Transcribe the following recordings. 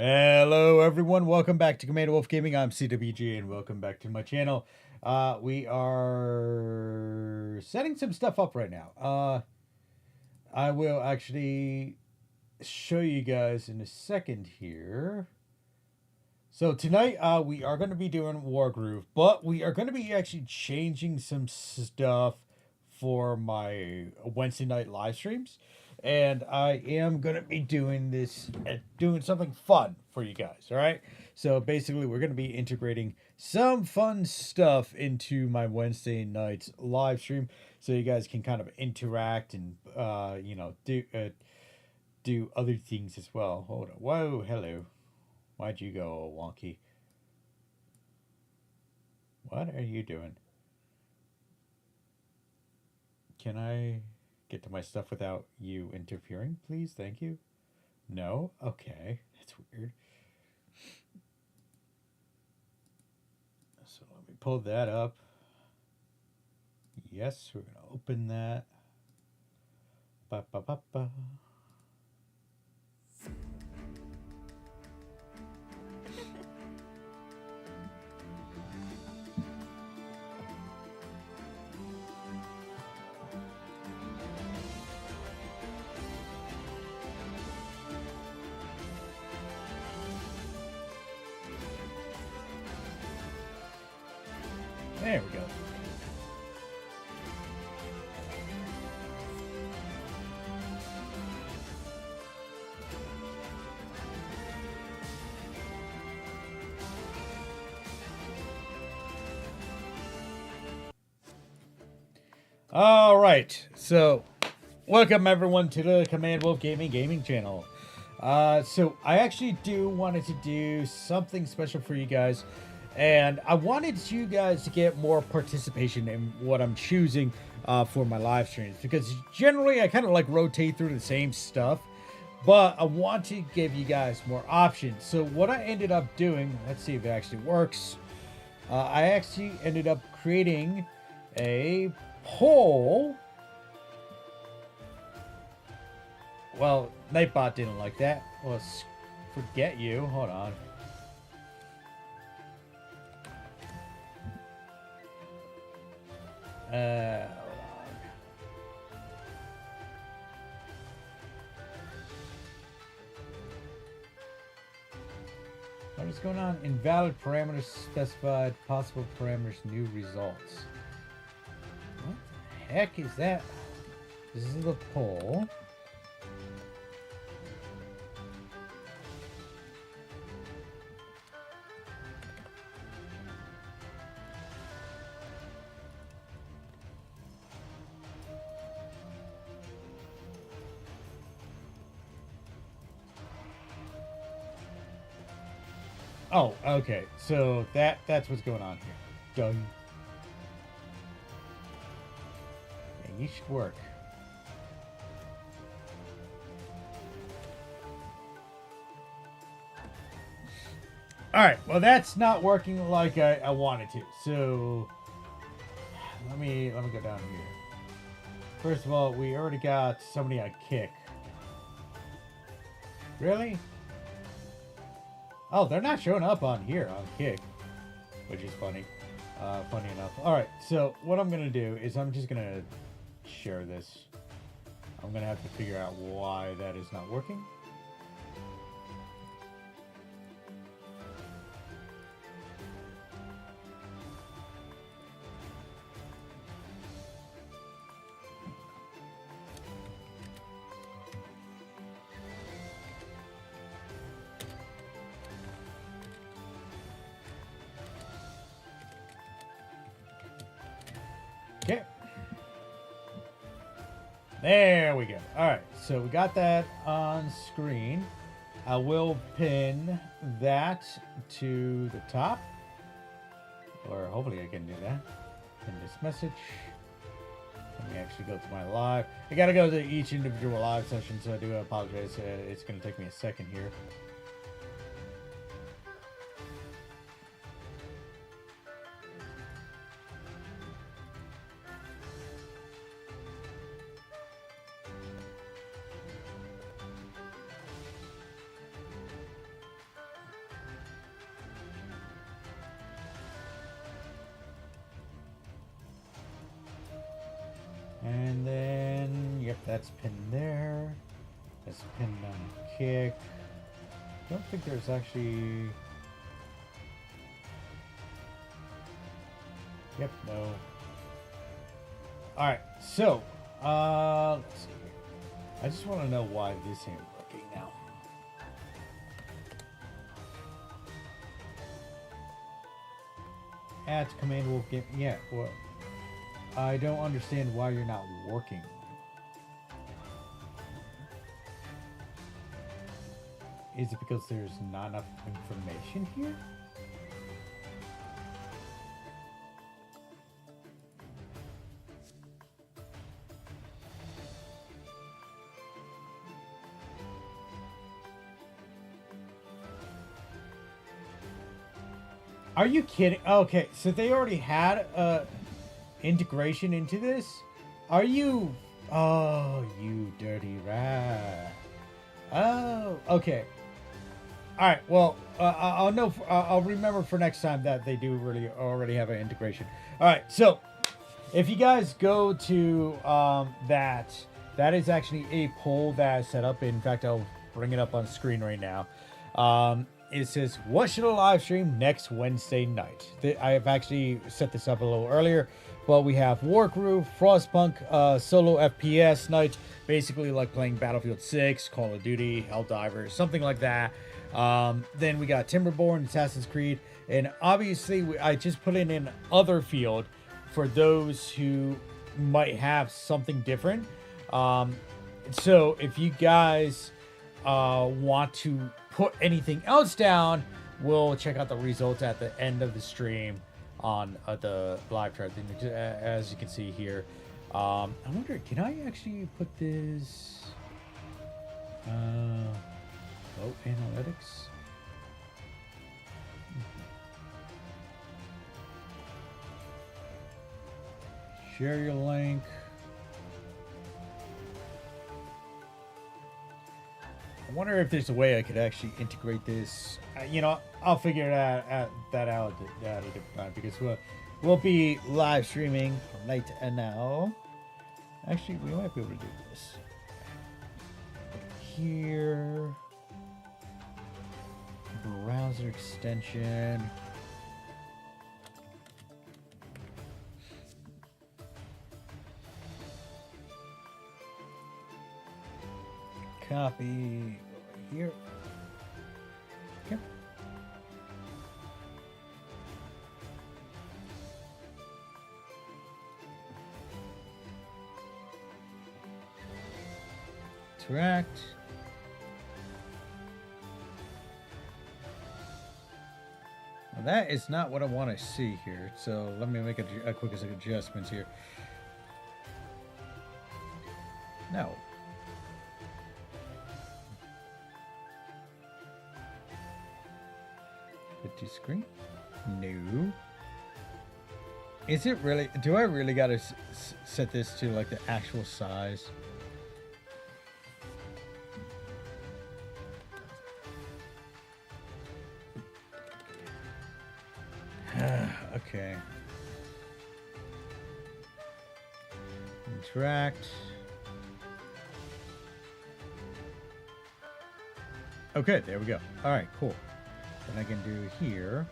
Hello everyone, welcome back to Commander Wolf Gaming. I'm CWG and welcome back to my channel. We are setting some stuff up right now. I will actually show you guys in a second here. So tonight we are going to be doing Wargroove, but we are going to be actually changing some stuff for my Wednesday night live streams. And I am going to be doing this, doing something fun for you guys, all right? So basically, we're going to be integrating some fun stuff into my Wednesday night's live stream so you guys can kind of interact and, do other things as well. Hold on. Whoa, hello. Why'd you go all wonky? What are you doing? Can I get to my stuff without you interfering, please? Thank you. No? Okay. That's weird. So let me pull that up. Yes, we're going to open that. Ba, ba, ba, ba. There we go. All right, so welcome everyone to the Command Wolf Gaming channel. So I actually wanted to do something special for you guys, and I wanted you guys to get more participation in what I'm choosing for my live streams, because generally I kind of like rotate through the same stuff, but I want to give you guys more options. So what I ended up doing, let's see if it actually works. I actually ended up creating a poll. Well, Nightbot didn't like that. Well, forget you. Hold on. Hold on. What is going on? Invalid parameters specified. Possible parameters. New results. What the heck is that? This is the poll. Oh, okay. So that's what's going on here. Done. Yeah, you should work. All right. Well, that's not working like I wanted to. So let me go down here. First of all, we already got somebody on Kick. Really? Oh, they're not showing up on here on Kick, which is funny. Funny enough. All right. So what I'm gonna do is I'm just gonna share this. I'm gonna have to figure out why that is not working. Okay. There we go. All right. So we got that on screen. I will pin that to the top. Or hopefully I can do that. Pin this message. Let me actually go to my live. I got to go to each individual live session, so I do apologize. It's going to take me a second here. that's pinned there. That's pinned on the kick. Don't think there's actually... Yep, no. Alright, so, let's see here. I just want to know why this ain't working now. Add to Command Wolf game. Yeah, well, I don't understand why you're not working. Is it because there's not enough information here? Are you kidding? Okay, so they already had integration into this? Are you... Oh, you dirty rat. Oh, okay. All right, well, I'll know. I'll remember for next time that they do really already have an integration. All right, so if you guys go to that is actually a poll that I set up. In fact, I'll bring it up on screen right now. It says, what should I live stream next Wednesday night? I have actually set this up a little earlier, but we have Wargroove, Frostpunk, solo FPS night, basically like playing Battlefield 6, Call of Duty, Helldivers, something like that. Then we got Timberborn, Assassin's Creed, and obviously I just put in an other field for those who might have something different. So if you guys want to put anything else down, we'll check out the results at the end of the stream on the live chat. As you can see here, I wonder, can I actually put this analytics? Share your link. I wonder if there's a way I could actually integrate this. You know, I'll figure that out at a different time, because we'll be live streaming right now. Actually, we might be able to do this. Here, browser extension. Copy here. Okay. Interact. Well, that is not what I want to see here. So let me make a quick adjustments here. No. 50 screen? No. Is it really? Do I really gotta set this to like the actual size? Okay. Interact. Okay, there we go. All right, cool. Then I can do here.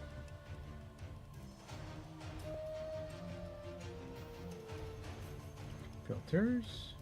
Filters.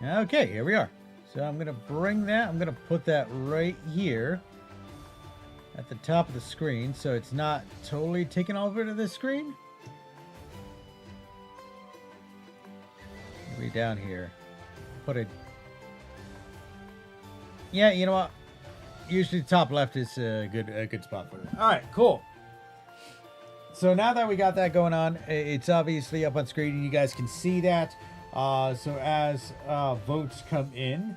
Okay, here we are. So I'm going to bring that, I'm going to put that right here at the top of the screen so it's not totally taken over to the screen. Way down here. put it. Yeah, you know what? Usually top left is a good spot for it. All right, cool. So now that we got that going on, it's obviously up on screen and you guys can see that. So as votes come in,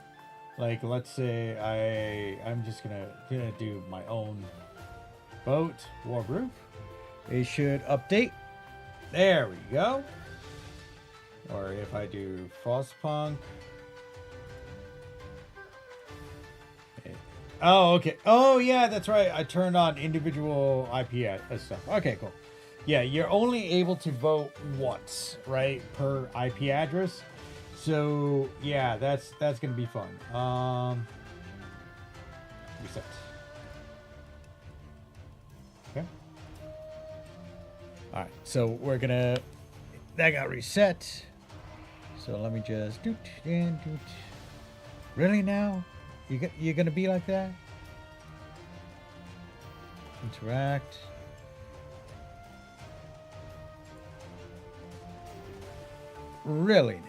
like let's say I'm just gonna do my own vote, Wargroove. It should update. There we go. Or if I do Frostpunk. Oh, okay. Oh, yeah, that's right. I turned on individual IP stuff. Okay, cool. Yeah, you're only able to vote once, right, per IP address. So, yeah, that's going to be fun. Reset. Okay. All right, so we're going to... That got reset. So let me just... Doot, and doot. Really now? You're gonna be like that? Interact. Really now?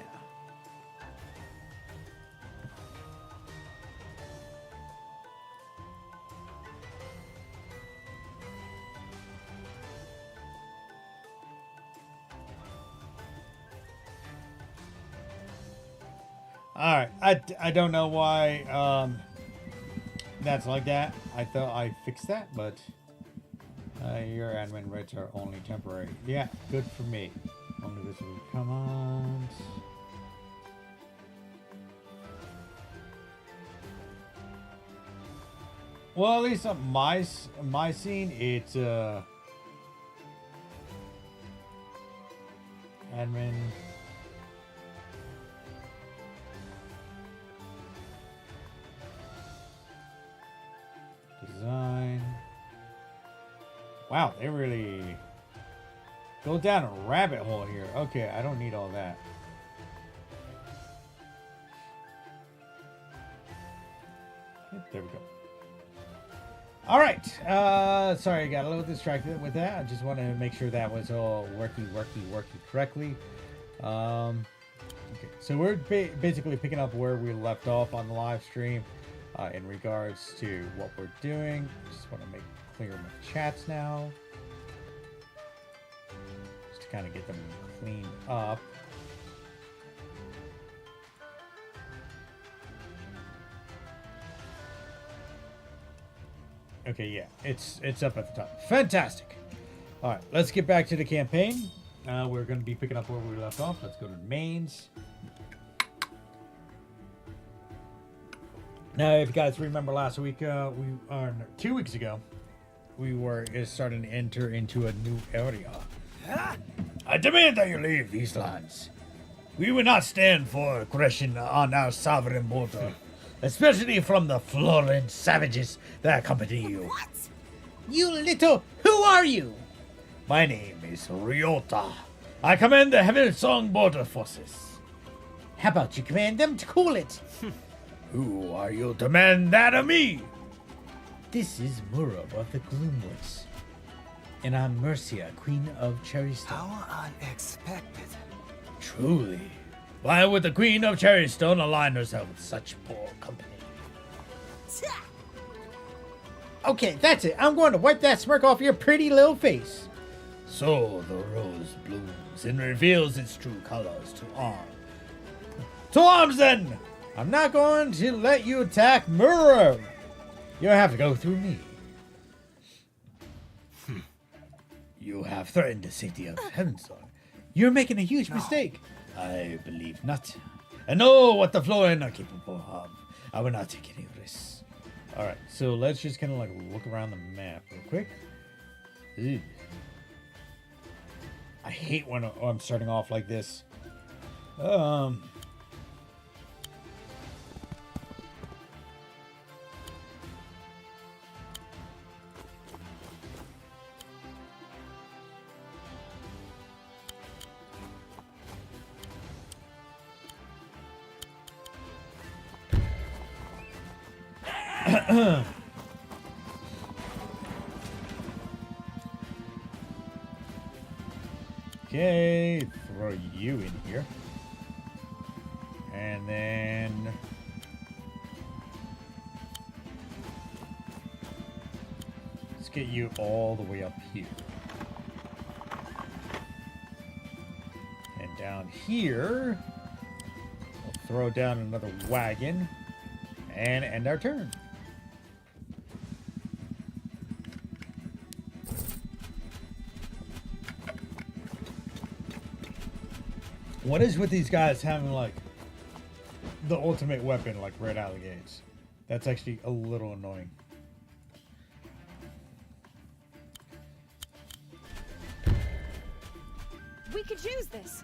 All right, I don't know why that's like that. I thought I fixed that, but your admin rights are only temporary. Yeah, good for me. Only visible commands. Well, at least on my scene, it's admin. Design. Wow, they really go down a rabbit hole here. Okay, I don't need all that. There we go. All right. Sorry, I got a little distracted with that. I just want to make sure that was all working correctly. Okay, so we're basically picking up where we left off on the live stream. In regards to what we're doing, just want to make clear my chats now, just to kind of get them cleaned up. Okay, yeah, it's up at the top. Fantastic. All right, let's get back to the campaign. We're going to be picking up where we left off. Let's go to mains. Now, if you guys remember last week, 2 weeks ago, we were starting to enter into a new area. I demand that you leave these lands. We will not stand for aggression on our sovereign border, especially from the Florin savages that accompany you. What? You little... Who are you? My name is Ryota. I command the Heaven Song Border Forces. How about you command them to cool it? Who are you to demand that of me? This is Murab of the Gloomwoods. And I'm Mercia, Queen of Cherrystone. How unexpected. Truly. Why would the Queen of Cherrystone align herself with such poor company? Okay, that's it. I'm going to wipe that smirk off your pretty little face. So the rose blooms and reveals its true colors to arms. To arms then! I'm not going to let you attack Murab. You'll have to go through me. You have threatened the safety of Heavensong. You're making a huge mistake. I believe not. I know what the Florin are capable of. I will not take any risks. Alright, so let's just kind of like look around the map real quick. Ew. I hate when I'm starting off like this. Okay, throw you in here. And then let's get you all the way up here. And down here, we'll throw down another wagon and end our turn. What is with these guys having, like, the ultimate weapon, like, right out of the gates? That's actually a little annoying. We could use this.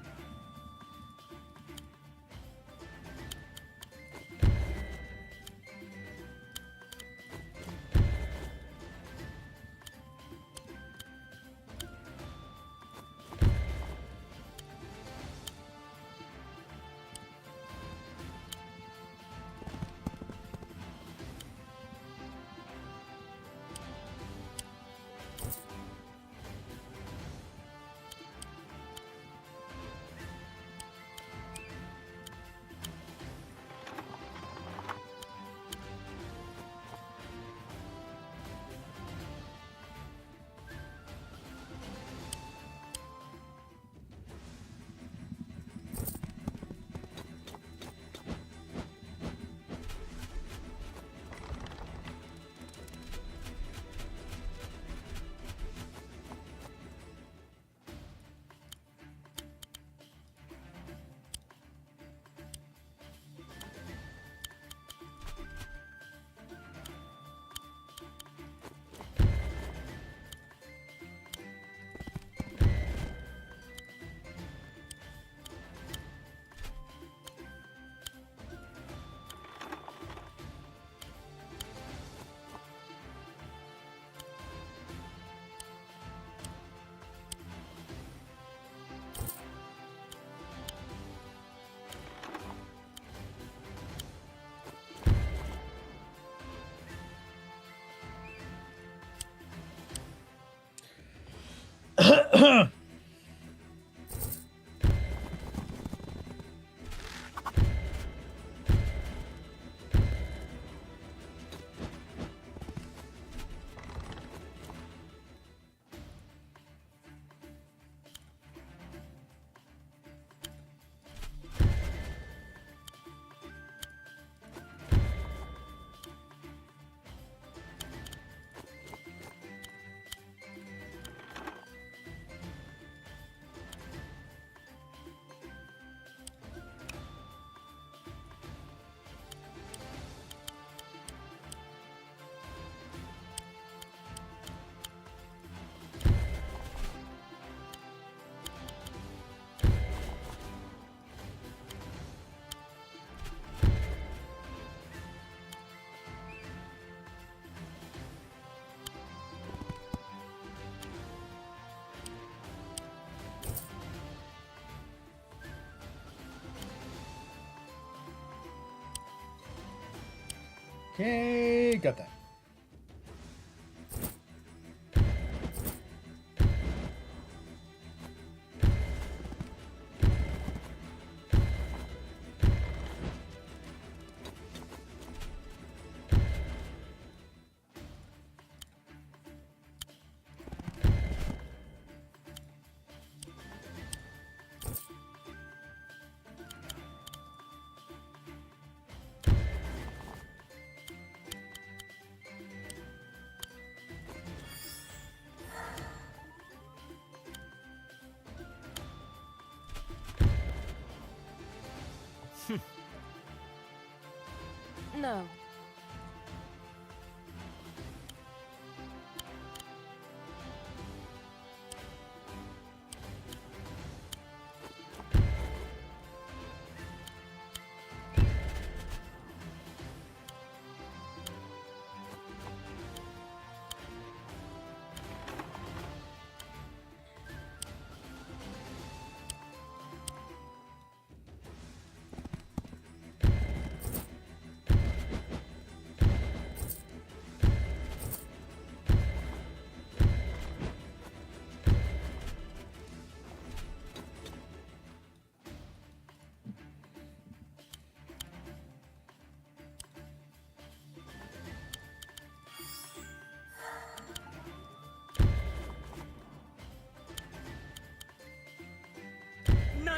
Okay, got that. No.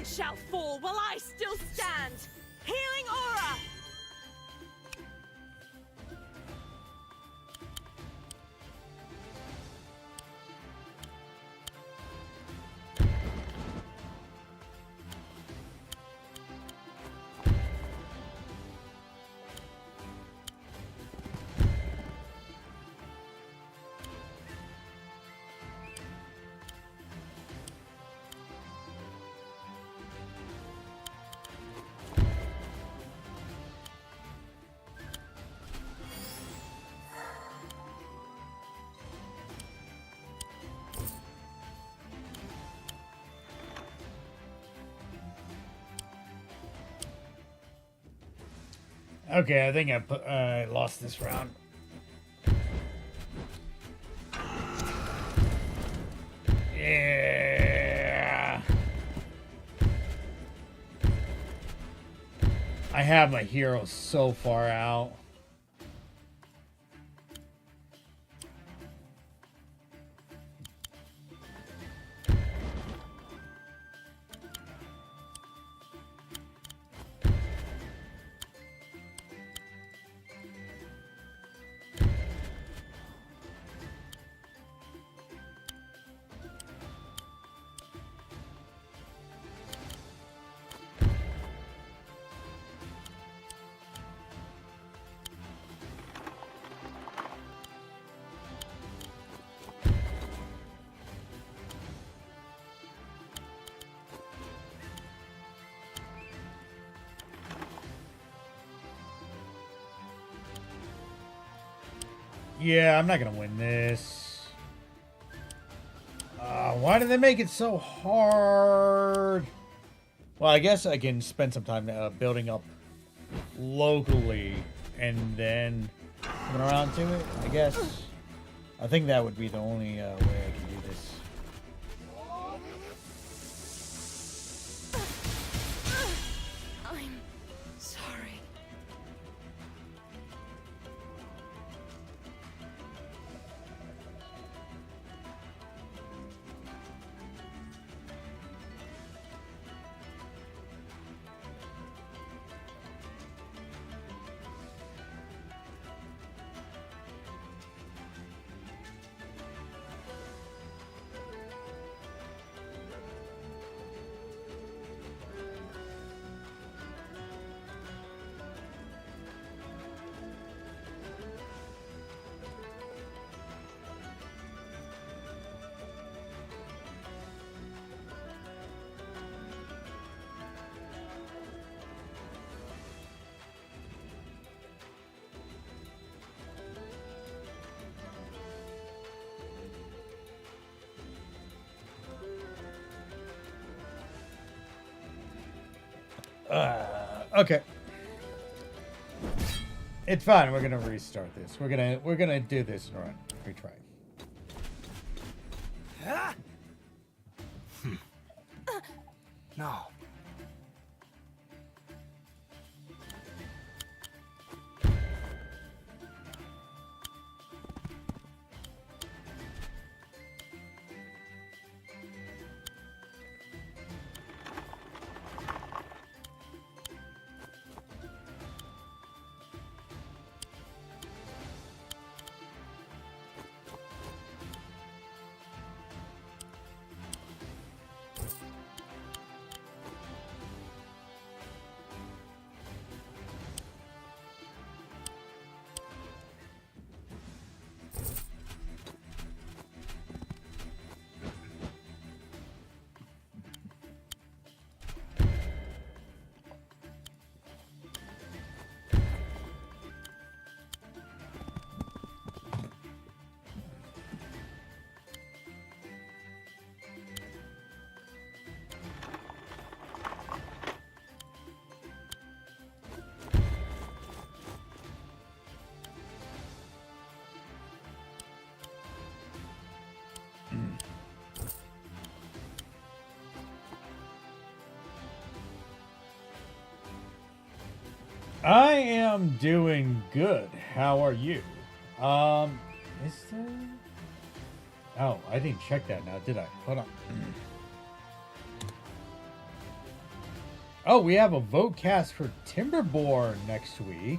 one shall fall while I still stand. Healing aura. Okay, I think I lost this round. Yeah. I have my hero so far out. Yeah, I'm not gonna win this. Why do they make it so hard? Well, I guess I can spend some time building up locally and then coming around to it, I guess. I think that would be the only way I can do this. I'm sorry. Okay. It's fine. We're gonna restart this. We're gonna do this in a run. Retry. No. I am doing good. How are you? Is there... Oh, I didn't check that now, did I? Hold on. Oh, we have a vote cast for Timberborn next week,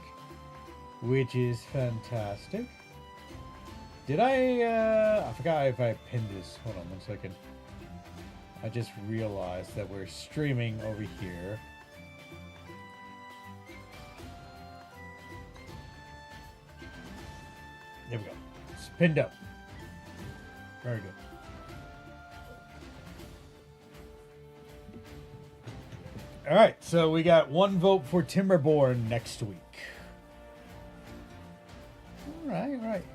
which is fantastic. Did I forgot if I pinned this. Hold on one second. I just realized that we're streaming over here. There we go. It's pinned up. Very good. All right, so we got one vote for Timberborn next week. All right, all right.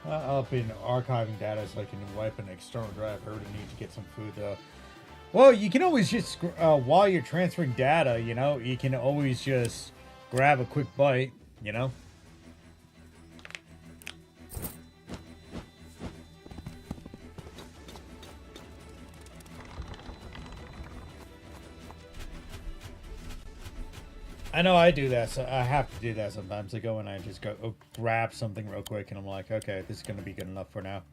I've been archiving data so I can wipe an external drive. I really need to get some food though. Well, you can always just, while you're transferring data, you know, you can always just grab a quick bite, you know. I know I do that, so I have to do that sometimes. I go and I just go grab something real quick, and I'm like, okay, this is going to be good enough for now.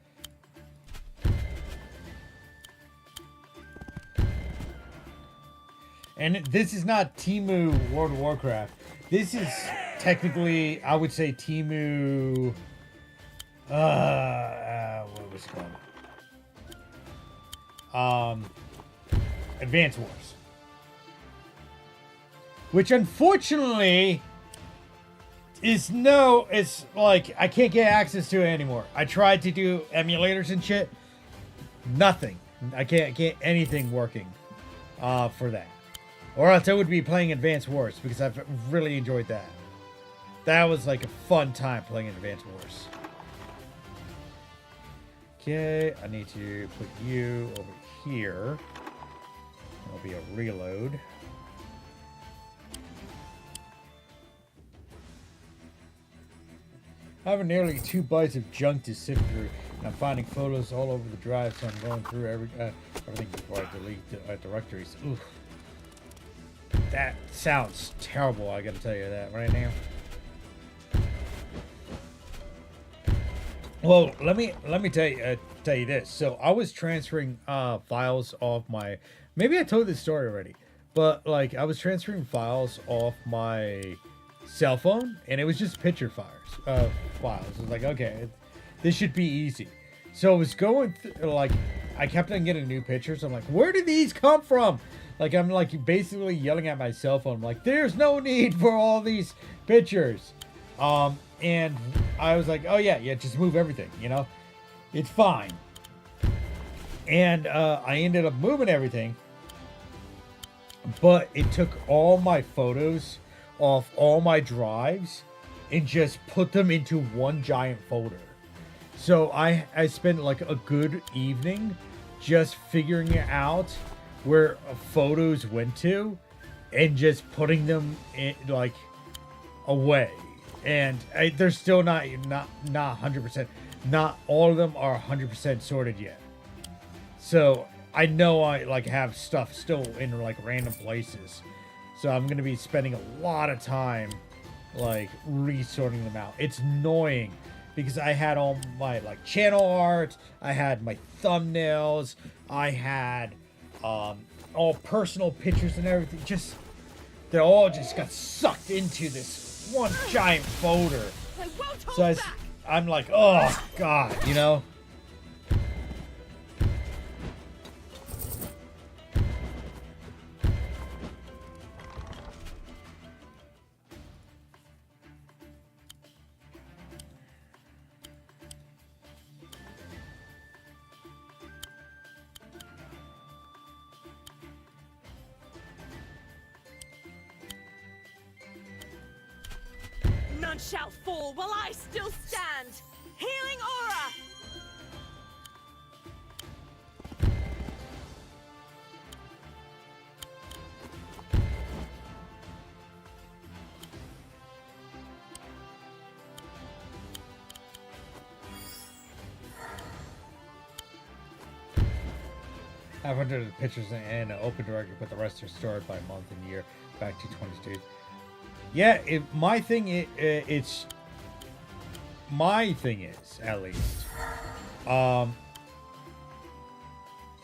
And this is not Temu World of Warcraft. This is technically, I would say, Temu... what was it called? Advance Wars. Which unfortunately is it's like I can't get access to it anymore. I tried to do emulators and shit. Nothing. I can't get anything working for that. Or else I would be playing Advance Wars because I've really enjoyed that. That was like a fun time playing Advance Wars. Okay, I need to put you over here. There'll be a reload. I have nearly 2 bytes of junk to sift through, and I'm finding photos all over the drive, so I'm going through everything before I delete the directories. Oof. That sounds terrible, I gotta tell you that right now. Well, let me tell you this. So I was transferring files off my, maybe I told this story already, but like I was transferring files off my cell phone, and it was just picture files. It was like, okay, this should be easy. So I was going like, I kept on getting new pictures. I'm like, where did these come from? Like, I'm like basically yelling at my cell phone. I'm like, there's no need for all these pictures. And I was like, oh yeah, just move everything, you know, it's fine. And I ended up moving everything, but it took all my photos off all my drives and just put them into one giant folder. So I spent like a good evening just figuring out where photos went to and just putting them in, like, away. And they're still not 100%. Not all of them are 100% sorted yet. So I know I like have stuff still in like random places. So I'm gonna be spending a lot of time like resorting them out. It's annoying because I had all my like channel art, I had my thumbnails, I had all personal pictures and everything. Just they all just got sucked into this one giant folder. So I'm like, oh god, you know. None shall fall while I still stand. Healing aura. I have 100 pictures in an open directory, but the rest are stored by month and year back to 22. Yeah, my thing it's my thing is, at least,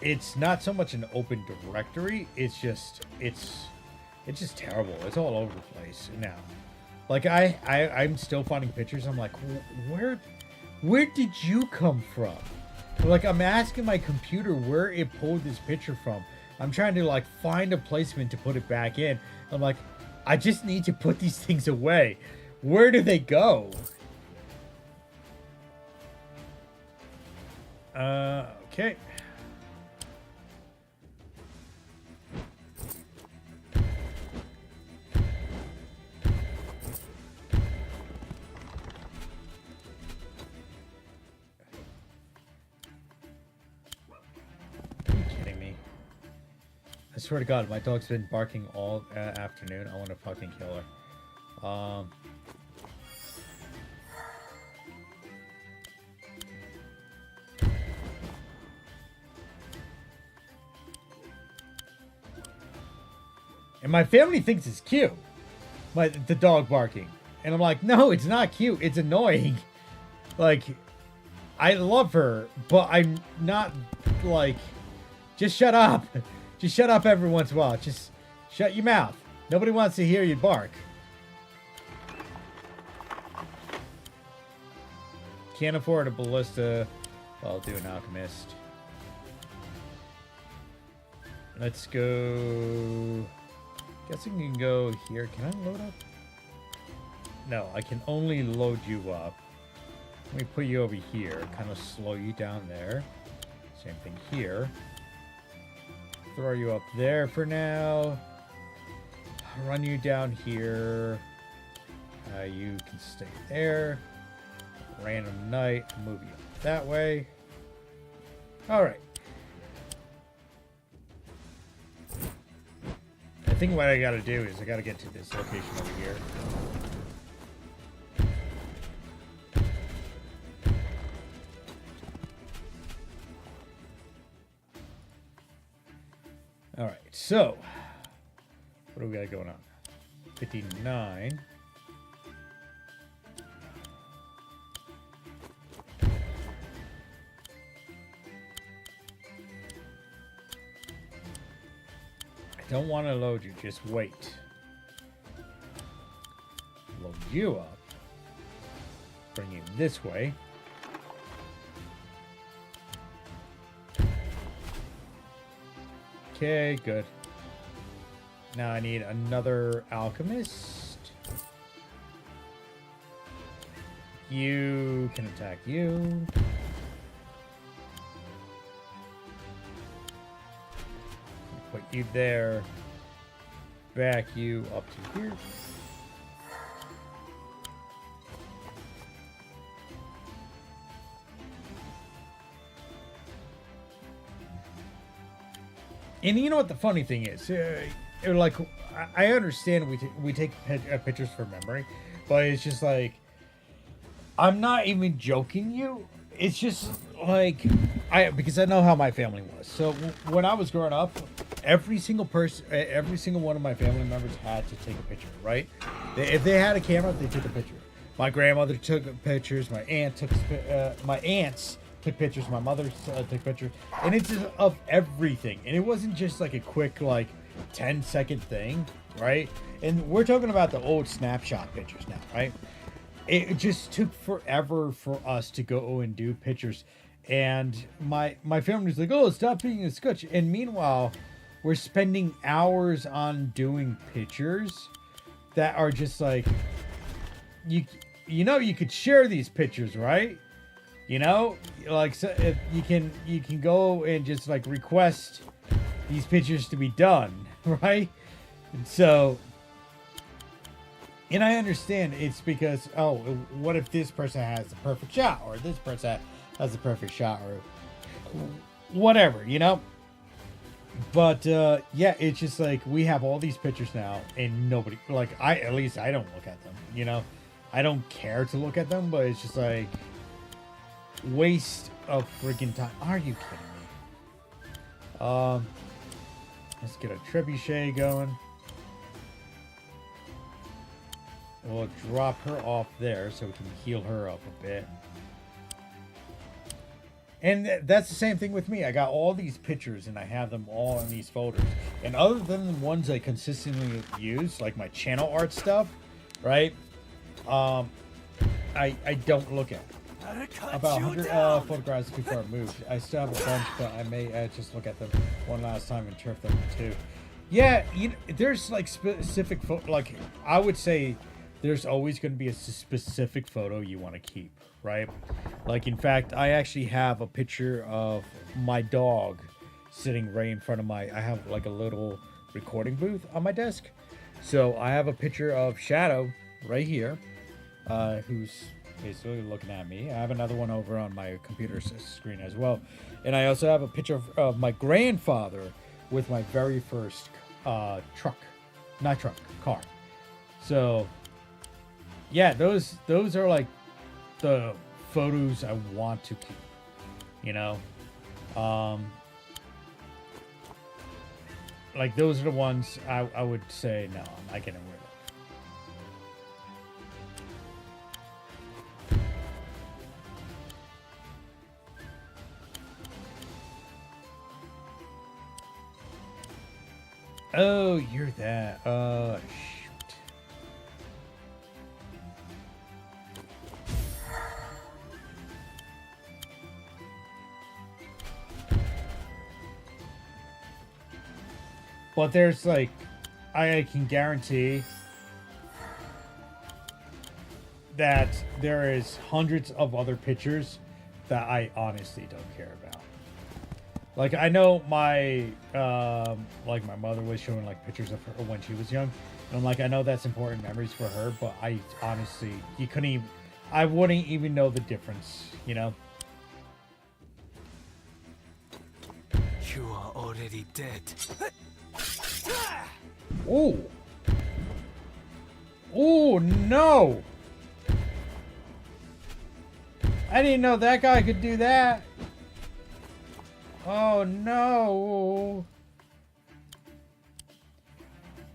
it's not so much an open directory. It's just just terrible. It's all over the place now. Like I'm still finding pictures. I'm like, where did you come from? Like, I'm asking my computer where it pulled this picture from. I'm trying to like find a placement to put it back in. I'm like, I just need to put these things away. Where do they go? Okay. I swear to God, my dog's been barking all afternoon. I want to fucking kill her. And my family thinks it's cute. The dog barking. And I'm like, no, it's not cute. It's annoying. Like, I love her, but I'm not, like, just shut up. Just shut up every once in a while. Just shut your mouth. Nobody wants to hear you bark. Can't afford a ballista. I'll do an alchemist. Let's go. Guess I can go here. Can I load up? No, I can only load you up. Let me put you over here. Kind of slow you down there. Same thing here. Throw you up there for now. Run you down here. You can stay there. Random night. Move you up that way. Alright. I think what I gotta do is I gotta get to this location over here. Alright, so what do we got going on? 59. I don't want to load you, just wait. Load you up. Bring you this way. Okay, good. Now I need another alchemist. You can attack you. Put you there. Back you up to here. And you know what the funny thing is? Like, I understand we take pictures for memory, but it's just like, I'm not even joking you. It's just like, because I know how my family was. So when I was growing up, every single one of my family members had to take a picture, right? If they had a camera, they took a picture. My grandmother took pictures. My aunts took pictures. My mother took pictures, and it's just of everything. And it wasn't just like a quick, like, 10-second thing, right? And we're talking about the old snapshot pictures now, right? It just took forever for us to go and do pictures. And my family was like, "Oh, stop being a scutch." And meanwhile, we're spending hours on doing pictures that are just like, you know, you could share these pictures, right? You know, like, so if you can go and just like request these pictures to be done, right? And so, and I understand it's because, oh, what if this person has the perfect shot, or this person has the perfect shot, or whatever, you know? But yeah, it's just like we have all these pictures now, and nobody, like, at least I don't look at them, you know? I don't care to look at them, but it's just like waste of freaking time. Are you kidding me? Let's get a trebuchet going. we'll drop her off there so we can heal her up a bit. And that's the same thing with me. I got all these pictures and I have them all in these folders. And other than the ones I consistently use, like my channel art stuff, right? I don't look at them. About 100 photographs before I moved. I still have a bunch, but I may just look at them one last time and turf them too. Yeah, you know, there's like specific like I would say there's always going to be a specific photo you want to keep, right? Like, in fact, I actually have a picture of my dog sitting right in front of I have like a little recording booth on my desk. So I have a picture of Shadow right here, who's basically looking at me. I have another one over on my computer screen as well. And I also have a picture of my grandfather with my very first car. So yeah, those are like the photos I want to keep, you know. Like those are the ones I would say no, I'm not getting rid of. Oh, you're that. Shoot. But there's like, I can guarantee that there is hundreds of other pictures that I honestly don't care about. Like, I know my, like my mother was showing like pictures of her when she was young. And I'm like, I know that's important memories for her, but I honestly, I wouldn't even know the difference, you know? You are already dead. Oh! Oh, no! I didn't know that guy could do that. Oh, no.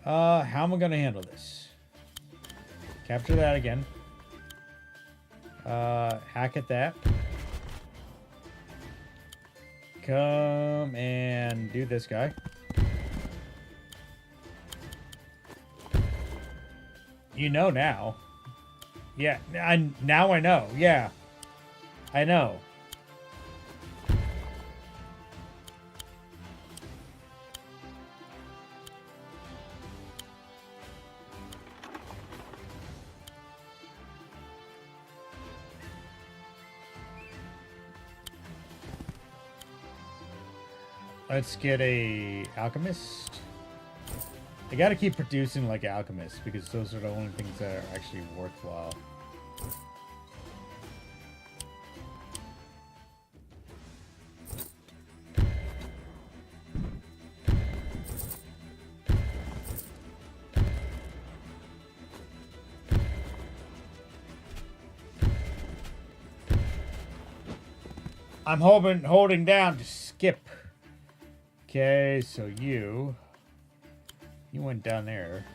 How am I going to handle this? Capture that again. Hack at that. Come and do this guy. You know now. Yeah, now I know. Yeah. I know. Let's get a alchemist. I gotta keep producing like alchemists because those are the only things that are actually worthwhile. I'm holding down to skip. Okay, so you went down there.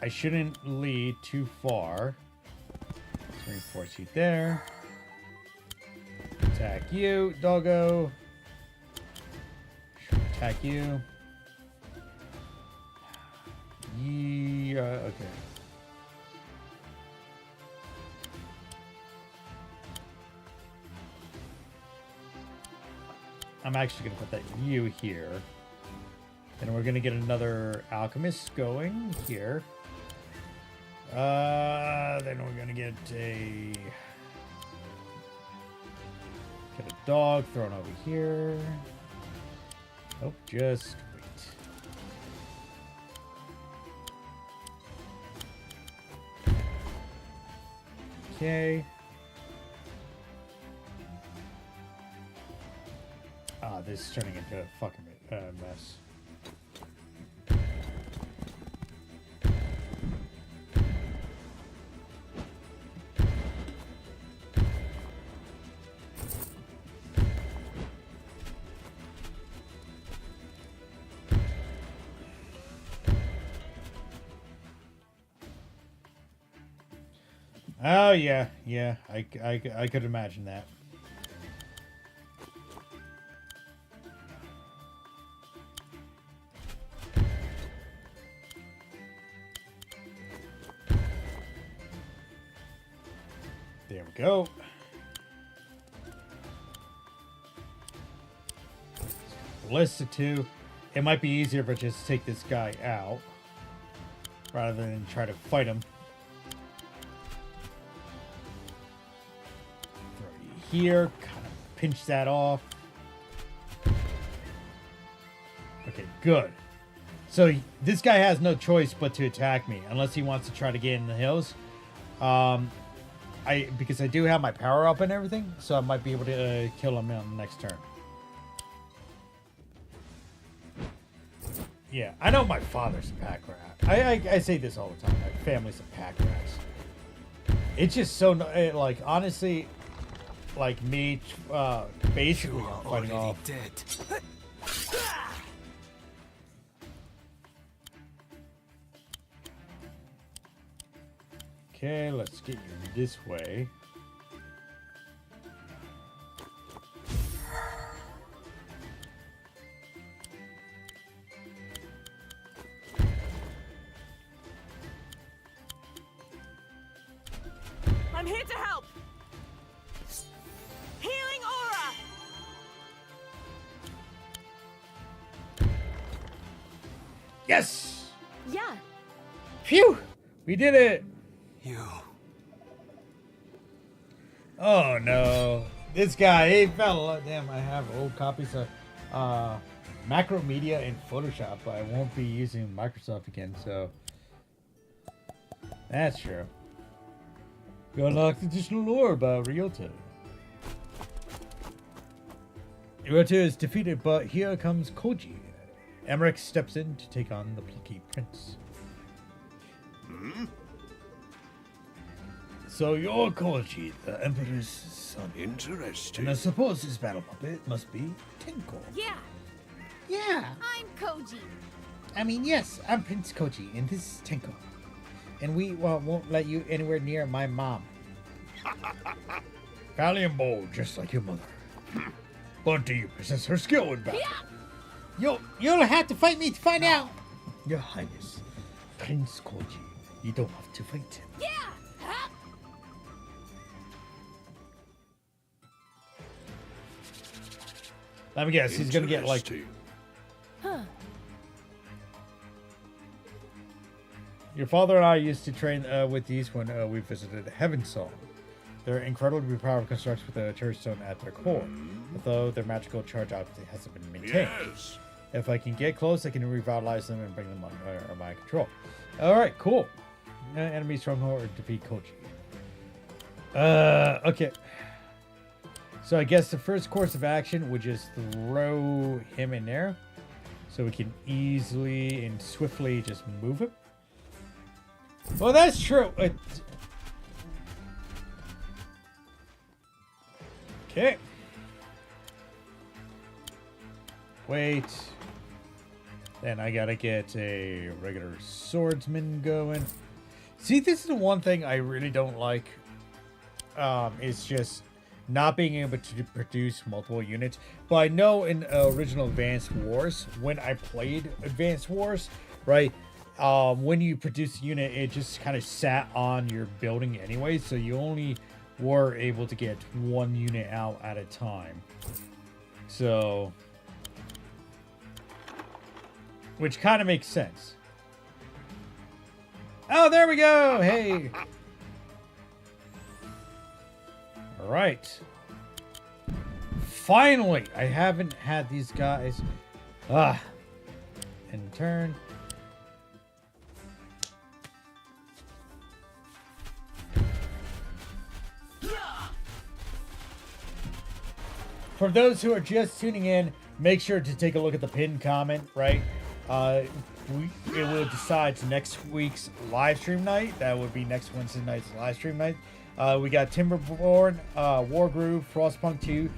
I shouldn't lead too far. Let's reinforce you there. Attack you, doggo. Attack you. Yeah, okay. I'm actually going to put that you here. And we're going to get another alchemist going here. Then we're going to get a dog thrown over here. Oh, just wait. Okay. Ah, this is turning into a fucking mess. Oh, yeah. Yeah, I could imagine that. There we go. List of 2. It might be easier if I just take this guy out rather than try to fight him. Throw you here, kind of pinch that off. Okay, good. So this guy has no choice but to attack me unless he wants to try to get in the hills. Because I do have my power up and everything, so I might be able to kill him on the next turn. Yeah, I know my father's a pack rat. I say this all the time. My family's a pack rats. It's just so like honestly, like me, basically fighting off. Dead. Okay, let's get you this way. I'm here to help. Healing aura. Yes! Yeah. Phew! We did it! You. Oh no. This guy, he fell. Damn, I have old copies of Macromedia and Photoshop, but I won't be using Microsoft again, so that's true. We unlocked additional lore about Ryota. Ryota is defeated, but here comes Koji. Emmerich steps in to take on the plucky prince. So you're Koji, the Emperor's son. Interesting. And I suppose his battle puppet must be Tenko. Yeah, Yeah. I'm Koji. I mean, yes, I'm Prince Koji, and this is Tenko. And we won't let you anywhere near my mom. Valiant bold, just like your mother. But do you possess her skill in battle? You'll have to fight me to find out. Your Highness, Prince Koji, you don't have to fight him. Yeah. Let me guess, he's gonna get like... Interesting. Huh. Your father and I used to train with these when we visited Heaven Song. They're incredibly powerful constructs with a cherry stone at their core, although their magical charge obviously hasn't been maintained. Yes. If I can get close, I can revitalize them and bring them under my control. Alright, cool. Enemy stronghold or defeat Koji. Okay. So I guess the first course of action would just throw him in there, so we can easily and swiftly just move him. Well, that's true. Okay. Wait. Then I gotta get a regular swordsman going. See, this is the one thing I really don't like. It's just not being able to produce multiple units. But I know in original Advanced Wars, when I played Advanced Wars, right, when you produce a unit, it just kind of sat on your building anyway, so you only were able to get one unit out at a time. So, which kind of makes sense. Oh, there we go. Hey. All right. Finally, I haven't had these guys. In turn. For those who are just tuning in, make sure to take a look at the pinned comment, right? It will decide next week's live stream night. That would be next Wednesday night's live stream night. We got Timberborn, Wargroove, Frostpunk 2,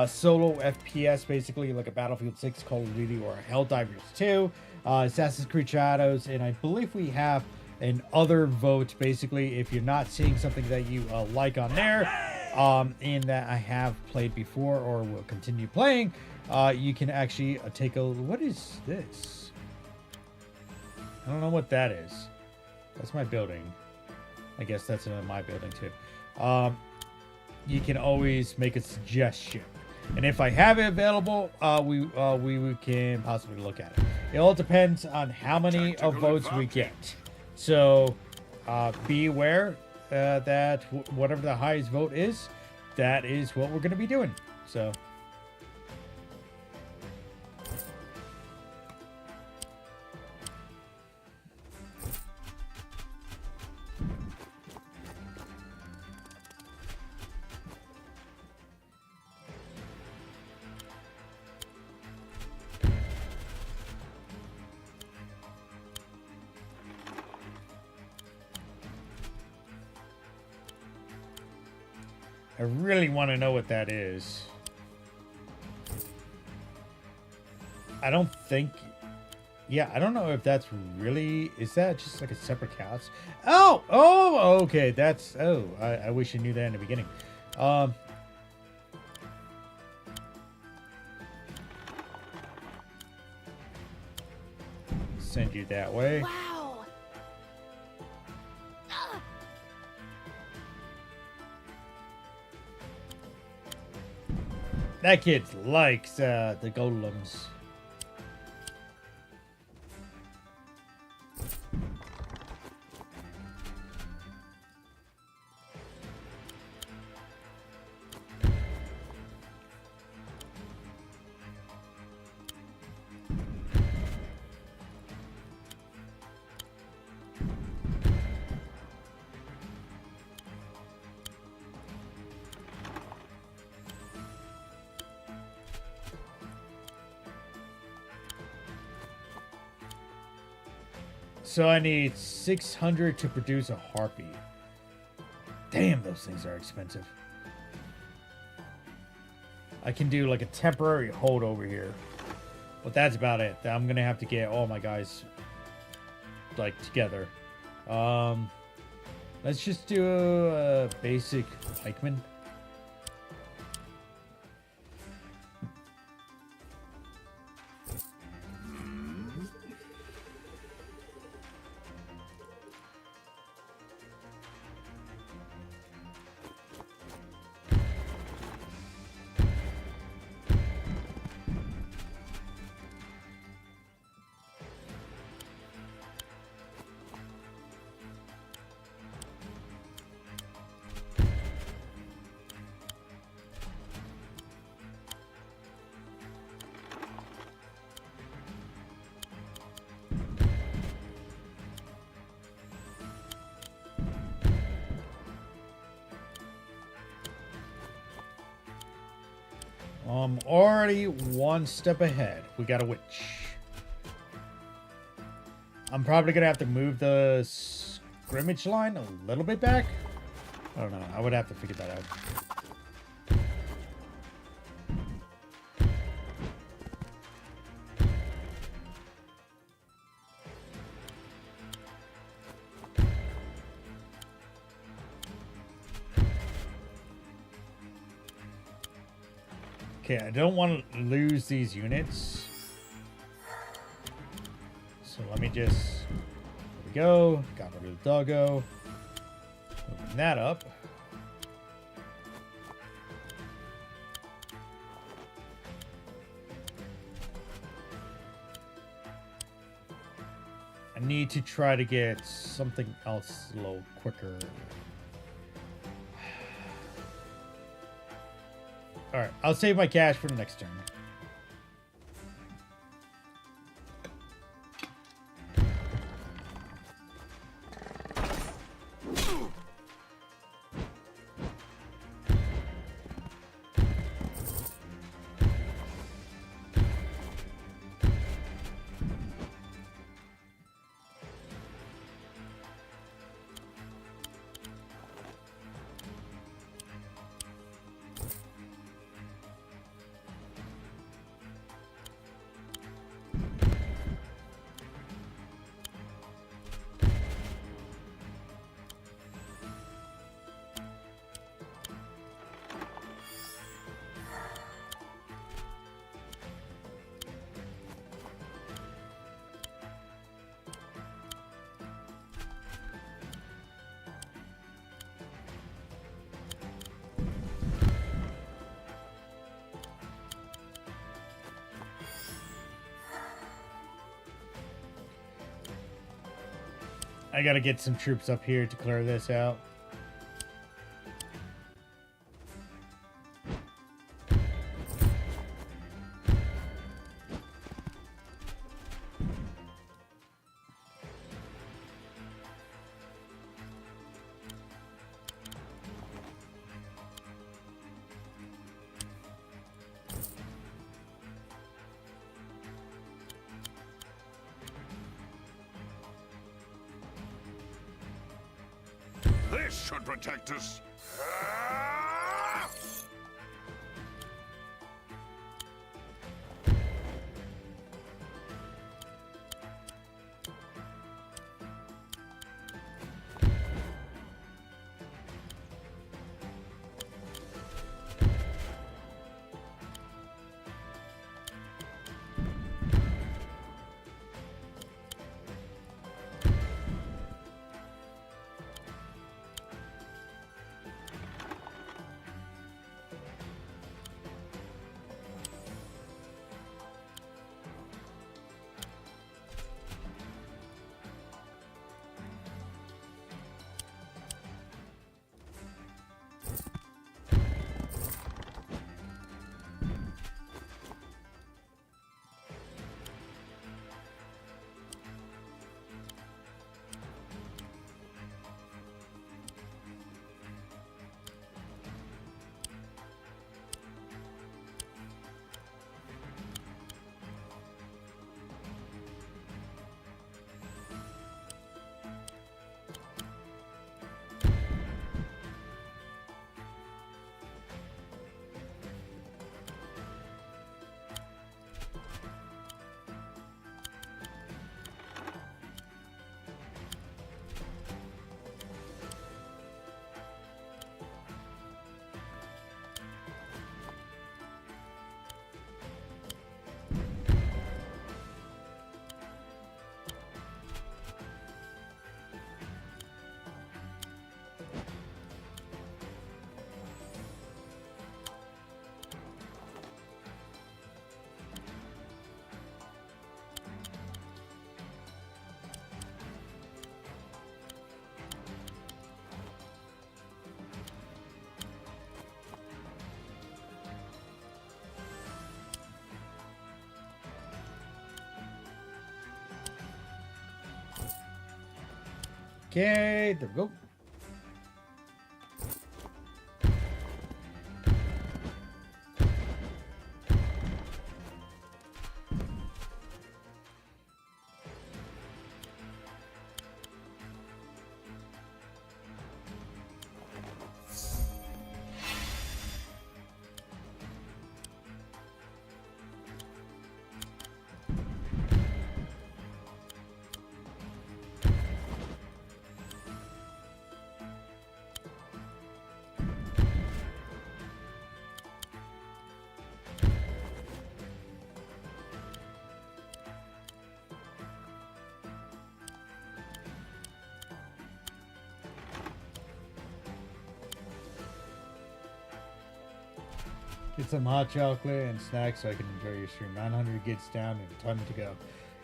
solo FPS, basically like a Battlefield 6, Call of Duty, or Helldivers 2, Assassin's Creed Shadows, and I believe we have and other votes. Basically, if you're not seeing something that you like on there, and that I have played before or will continue playing, you can actually take a... What is this? I don't know what that is. That's my building. I guess that's my building too. You can always make a suggestion. And if I have it available, we can possibly look at it. It all depends on how many votes we get. So be aware that whatever the highest vote is, that is what we're going to be doing. So... I really want to know what that is. I don't think... Yeah, I don't know if that's really... Is that just like a separate house? Oh! Oh! Okay, that's... Oh, I wish I knew that in the beginning. Send you that way. Wow. That kid likes the golems. So I need 600 to produce a harpy. Damn, those things are expensive. I can do like a temporary hold over here. But that's about it. I'm going to have to get all my guys like together. Let's just do a basic pikeman. I'm already one step ahead. We got a witch. I'm probably gonna have to move the scrimmage line a little bit back. I don't know. I would have to figure that out. Okay, I don't want to lose these units. So let me just... There we go. Got rid of the doggo. Open that up. I need to try to get something else a little quicker. Alright, I'll save my cash for the next turn. I gotta get some troops up here to clear this out. This should protect us. Okay, there we go. Get some hot chocolate and snacks so I can enjoy your stream. 900 gets down and time to go.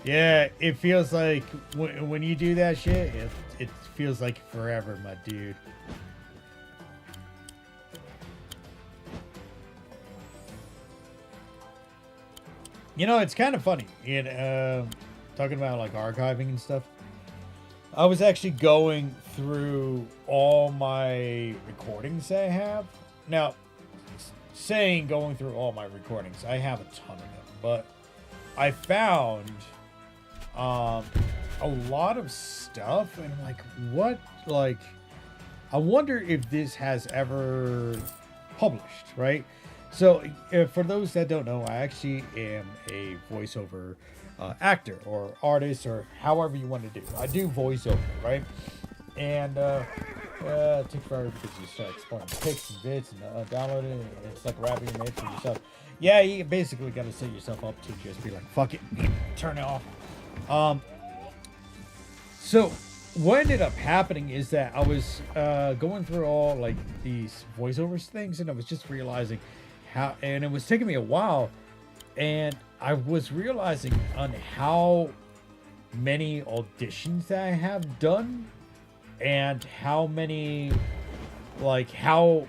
Yeah, it feels like when you do that shit, it feels like forever, my dude. You know, it's kind of funny. Talking about like archiving and stuff. I was actually going through all my recordings that I have. Now, saying going through all my recordings, I have a ton of them, but I found a lot of stuff, and I'm like, what? Like, I wonder if this has ever published, right? So, for those that don't know, I actually am a voiceover actor or artist or however you want to do. I do voiceover, right? And it takes forever because you start exploring pics and bits and downloading it. And it's like rapping your made for yourself. Yeah, you basically got to set yourself up to just be like, fuck it, turn it off. So what ended up happening is that I was going through all like these voiceovers things, and I was just realizing how, and it was taking me a while, and I was realizing on how many auditions that I have done and how many, like, how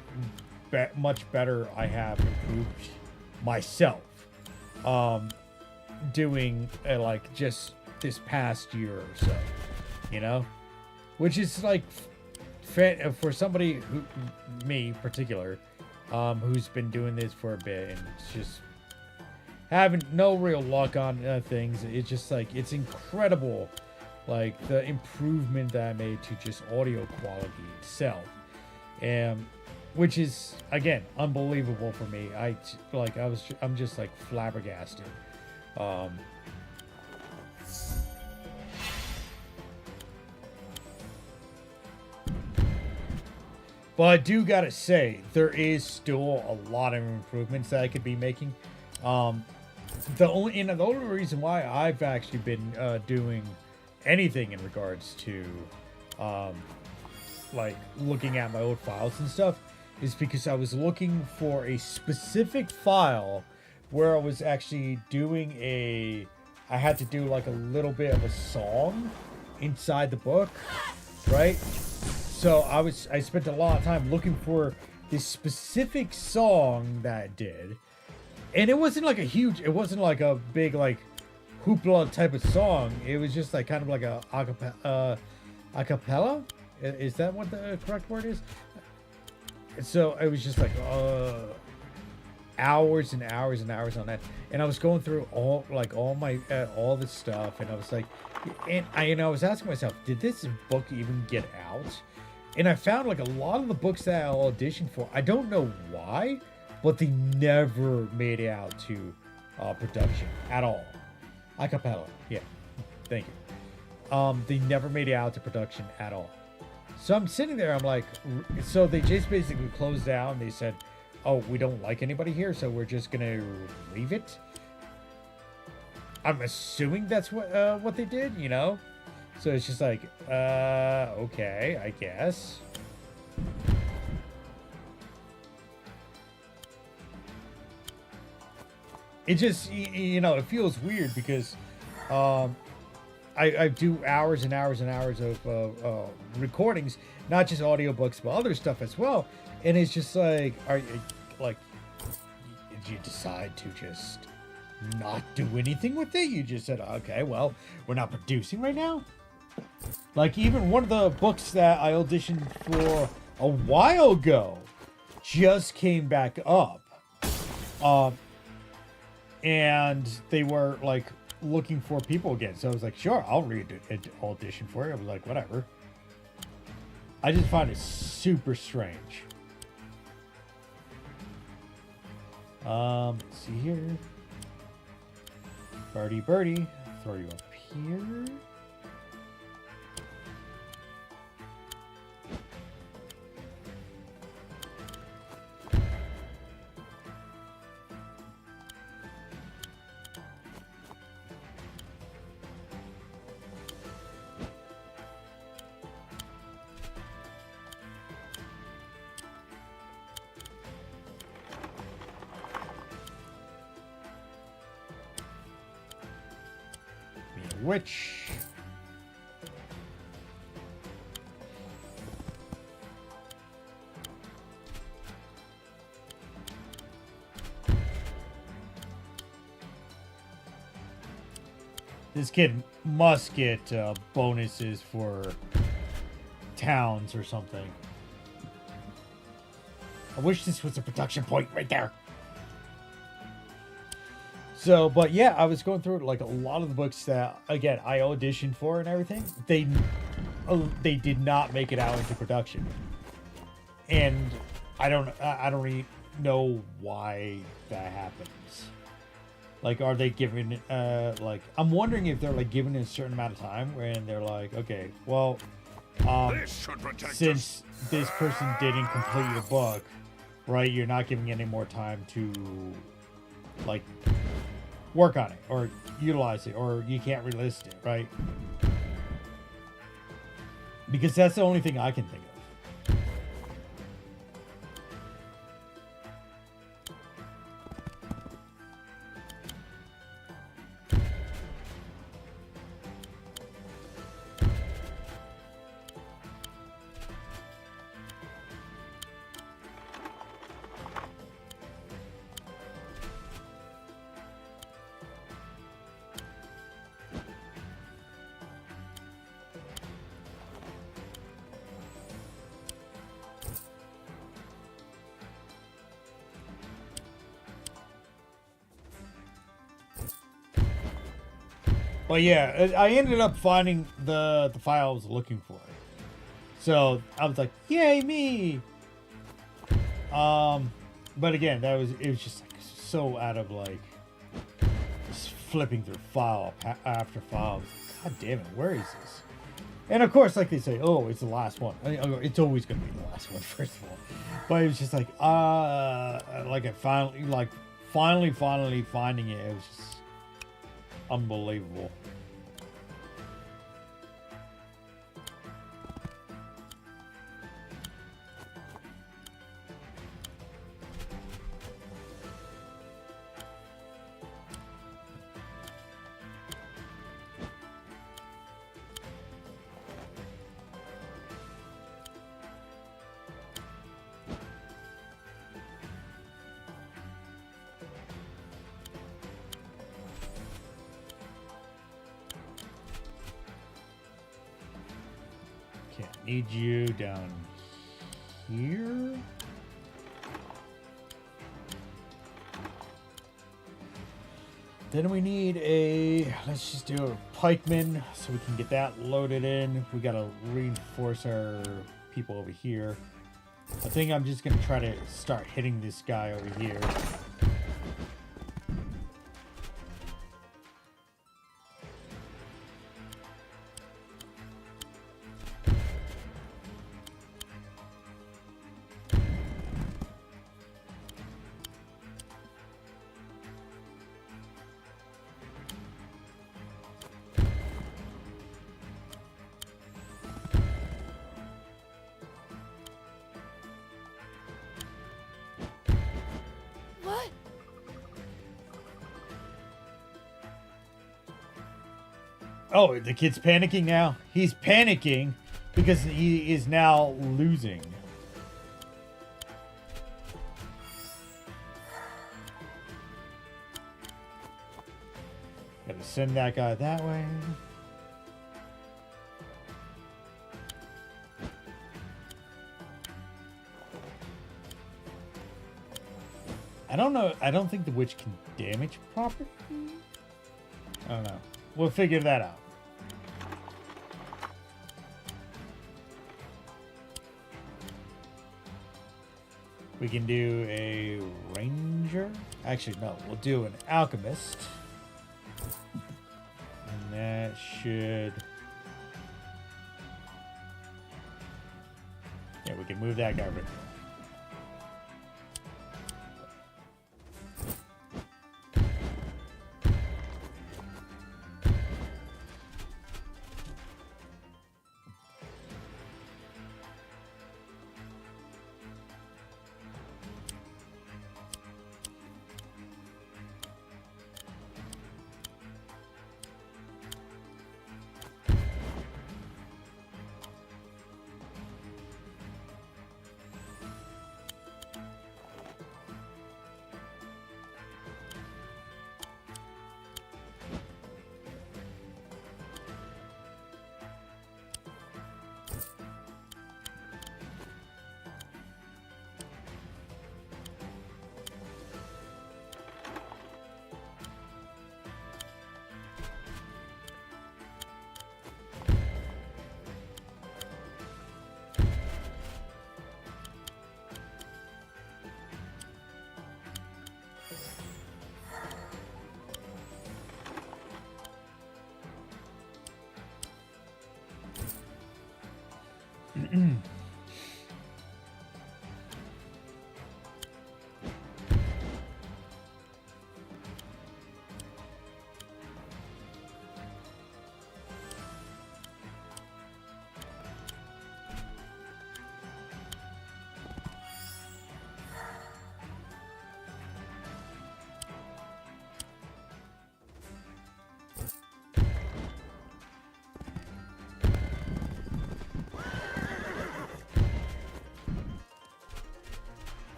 much better I have improved myself doing like just this past year or so, you know, which is like for somebody who, me in particular, who's been doing this for a bit and it's just having no real luck on things. It's just like, it's incredible, like the improvement that I made to just audio quality itself, and which is again unbelievable for me. I'm just like flabbergasted. But I do gotta say, there is still a lot of improvements that I could be making. The only reason why I've actually been doing anything in regards to like looking at my old files and stuff is because I was looking for a specific file where I was actually doing I had to do like a little bit of a song inside the book, right? So I spent a lot of time looking for this specific song that it did. And it wasn't like it wasn't like a big like hoopla type of song. It was just like kind of like a acapella. Is that what the correct word is? So it was just like hours and hours and hours on that. And I was going through all this stuff, and I was like, and I was asking myself, did this book even get out? And I found like a lot of the books that I auditioned for, I don't know why, but they never made it out to production at all. Acapella, yeah, thank you. They never made it out to production at all. So I'm sitting there, I'm like, so they just basically closed down. They said, oh, we don't like anybody here, so we're just gonna leave it. I'm assuming that's what they did, you know? So it's just like, okay, I guess. It just, it feels weird because I do hours and hours and hours of recordings, not just audiobooks, but other stuff as well. And it's just like, did you decide to just not do anything with it? You just said, okay, well, we're not producing right now. Like even one of the books that I auditioned for a while ago just came back up. And they were like looking for people again. So I was like, sure, I'll audition for it. I was like, whatever. I just find it super strange. Let's see here. Birdie, throw you up here. Which this kid must get bonuses for towns or something. I wish this was a production point right there. So, but yeah, I was going through like a lot of the books that, again, I auditioned for and everything. They did not make it out into production, and I don't really know why that happens. Like, are they giving like, I'm wondering if they're like giving it a certain amount of time when they're like, okay, well, since this person didn't complete your book, right? You're not giving any more time to like work on it or utilize it, or you can't relist it, right? Because that's the only thing I can think of. But yeah, I ended up finding the file I was looking for. So I was like, yay me! But again, it was just like so out of like just flipping through file after file. God damn it, where is this? And of course, like they say, oh, it's the last one. It's always gonna be the last one, first of all. But it was just like, like I finally finding it. It was just unbelievable. Need you down here. Then we need let's just do a pikeman so we can get that loaded in. We gotta reinforce our people over here. I think I'm just gonna try to start hitting this guy over here. What? Oh, the kid's panicking now. He's panicking because he is now losing. Gotta send that guy that way. I don't know. I don't think the witch can damage property. I don't know. We'll figure that out. We can do a ranger. Actually, no. We'll do an alchemist. And that should... Yeah, we can move that guy right.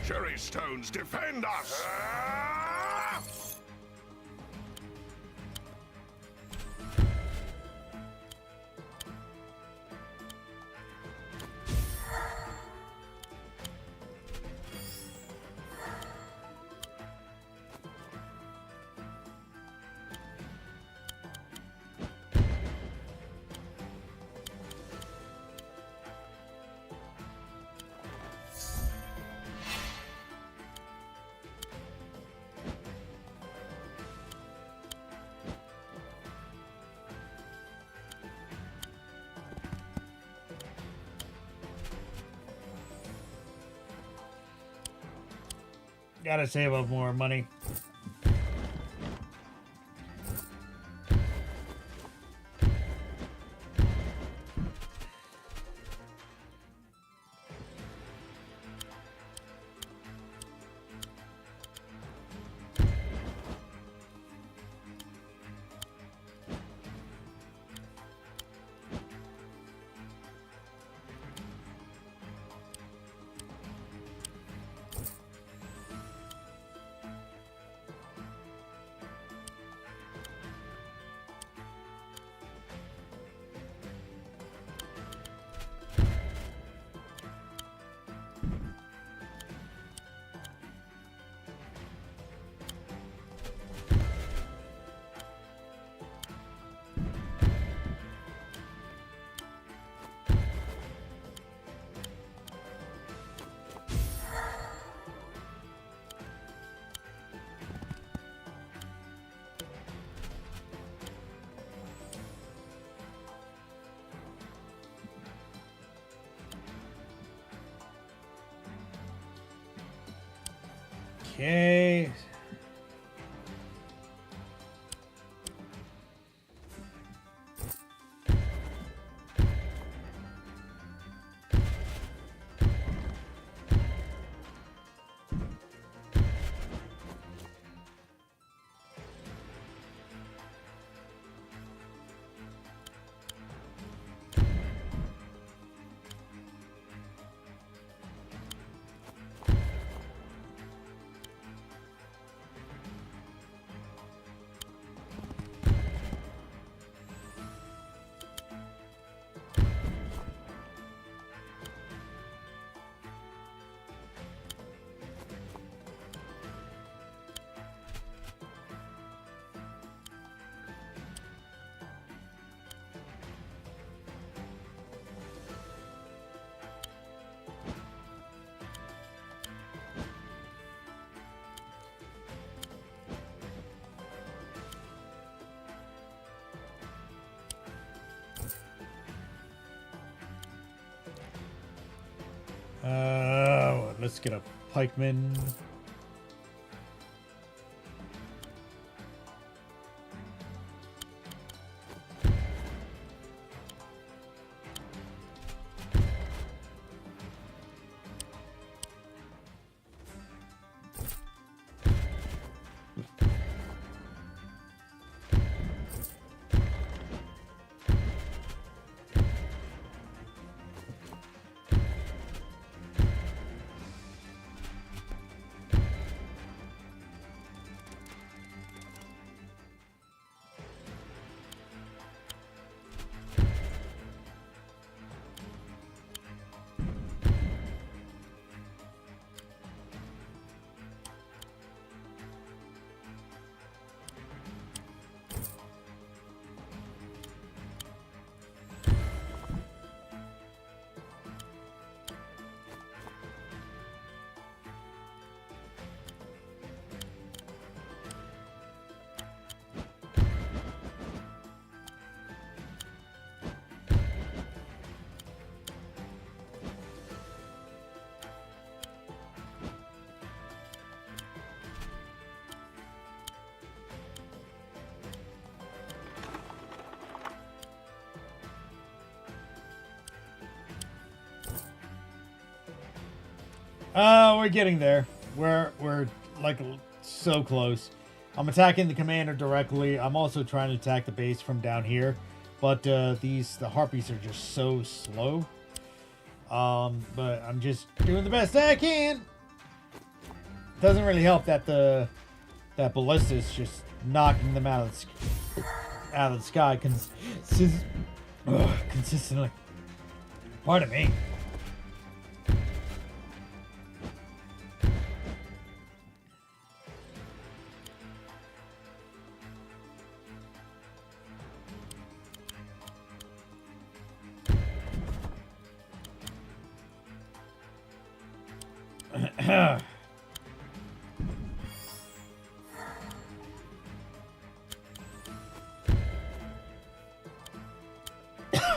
Cherry stones, defend us! Gotta save up more money. Okay. Let's get a pikeman. We're getting there. We're like so close. I'm attacking the commander directly. I'm also trying to attack the base from down here, but the harpies are just so slow. But I'm just doing the best I can. doesn't really help that that ballista is just knocking them out of the sky consistently. Pardon me.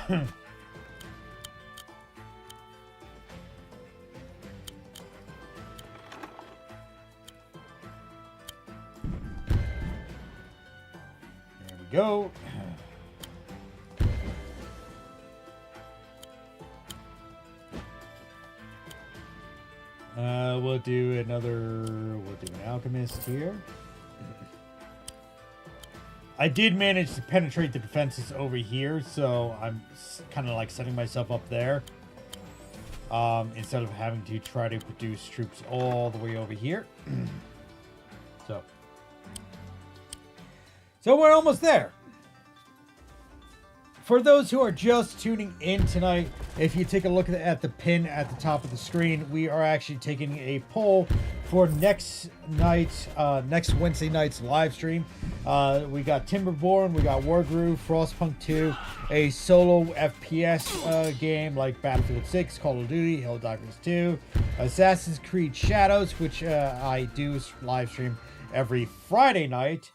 There we go. We'll do an alchemist here. I did manage to penetrate the defenses over here, so I'm kind of like setting myself up there. Instead of having to try to produce troops all the way over here. So we're almost there. For those who are just tuning in tonight, if you take a look at the pin at the top of the screen, we are actually taking a poll for next Wednesday night's live stream. We got Timberborn, we got Wargroove, Frostpunk 2, a solo FPS game like Battlefield 6, Call of Duty, Helldivers 2, Assassin's Creed Shadows, which I do live stream every Friday night.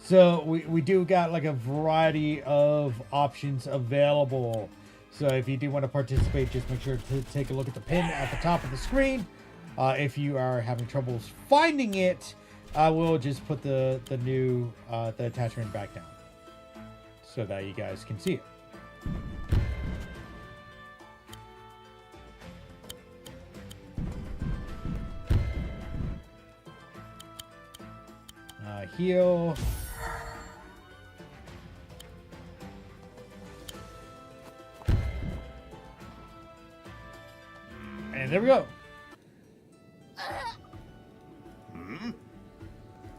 So we do got like a variety of options available. So if you do want to participate, just make sure to take a look at the pin at the top of the screen. If you are having troubles finding it, I will just put the attachment back down so that you guys can see it. Heal. And there we go.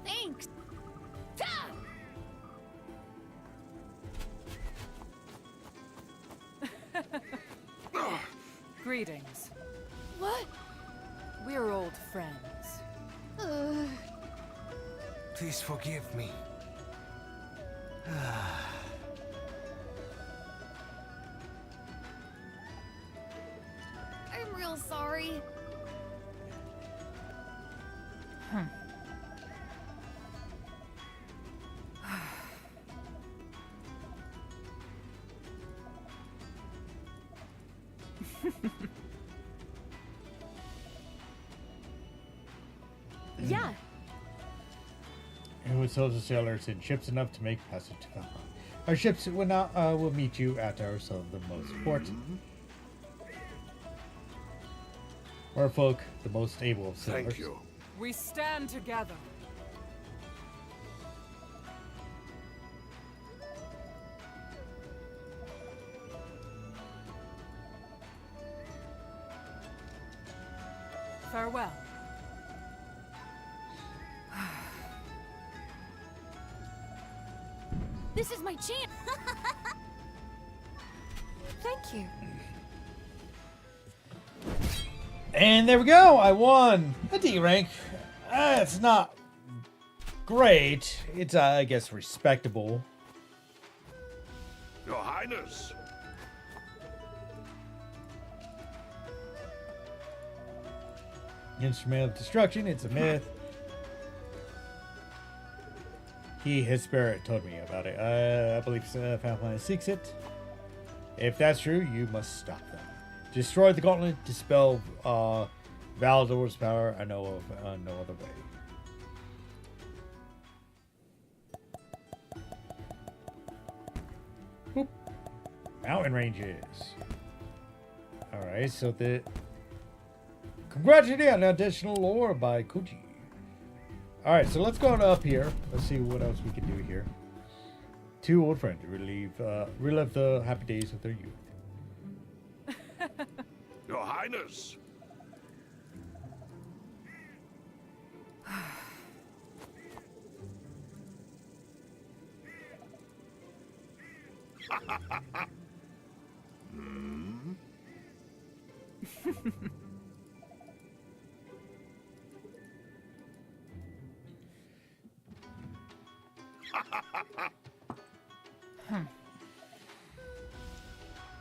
Thanks. Greetings. What? We're old friends. Please forgive me. I'm real sorry. Yeah. It was told the sailors in ships enough to make passage to Valhalla. Our ships will meet you at our southernmost port. Our folk, the most able of sailors. Thank you. We stand together. Farewell. This is my chance. Thank you. And there we go. I won a D rank. It's not great. It's, I guess, respectable. Your Highness. Instrument of destruction. It's a myth. His spirit told me about it. I believe Pathfinder seeks it. If that's true, you must stop them. Destroy the gauntlet. Dispel Valdor's power. I know of no other way. Boop. Mountain ranges. Alright, so congratulations on additional lore by Koji. Alright, so let's go on up here. Let's see what else we can do here. Two old friends relive the happy days of their youth. Your Highness.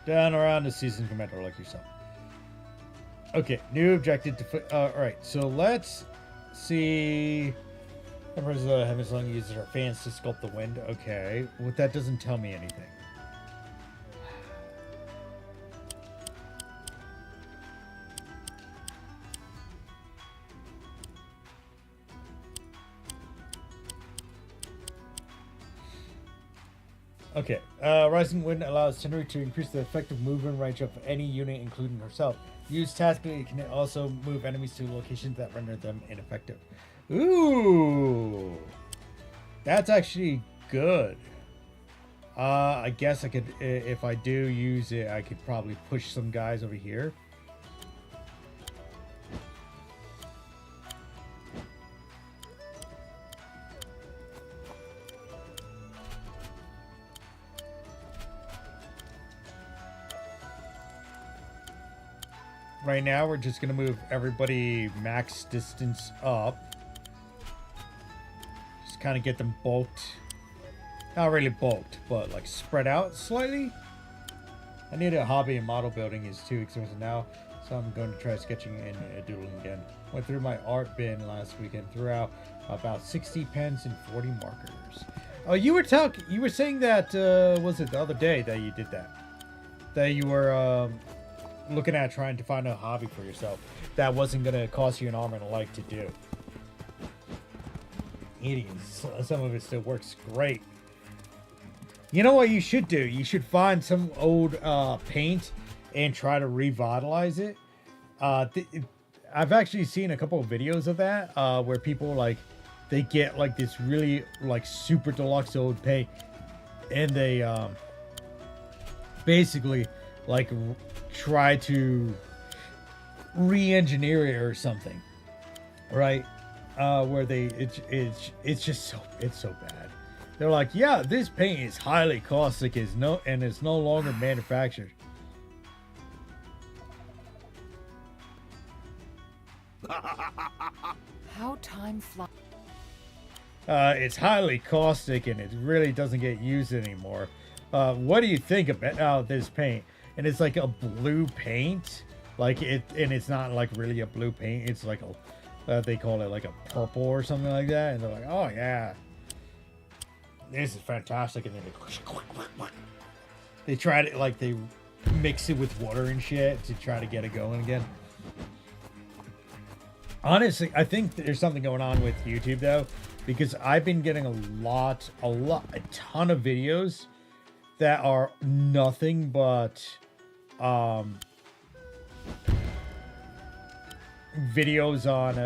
Down around the seasoned commander like yourself. Okay, new objective to alright, so let's see. Members of the Heaven's Long uses our fans to sculpt the wind. Okay, well, that doesn't tell me anything. Okay, Rising Wind allows Tenri to increase the effective movement range of any unit, including herself. Used tactically, it can also move enemies to locations that render them ineffective. Ooh! That's actually good. I guess I could, if I do use it, I could probably push some guys over here. Right now, we're just gonna move everybody max distance up. Just kind of get them bulked. Not really bulked, but like spread out slightly. I need a hobby and model building is too expensive now, so I'm going to try sketching and doodling again. Went through my art bin last weekend, threw out about 60 pens and 40 markers. Oh, you were saying that was it the other day that you did that? That you were looking at trying to find a hobby for yourself that wasn't going to cost you an arm and a leg to do. Idiots. Some of it still works great. You know what you should do? You should find some old paint and try to revitalize it. I've actually seen a couple of videos of that where people like they get like this really like super deluxe old paint and they basically like try to re-engineer it or something, right? Where it's just so bad. They're like, yeah, this paint is highly caustic, it's no longer manufactured. How time flies. It's highly caustic and it really doesn't get used anymore. What do you think about this paint? And it's like a blue paint, like it, and it's not like really a blue paint. It's like a, they call it like a purple or something like that. And they're like, oh yeah, this is fantastic. And then they try to like they mix it with water and shit to try to get it going again. Honestly, I think there's something going on with YouTube though, because I've been getting a ton of videos that are nothing but videos on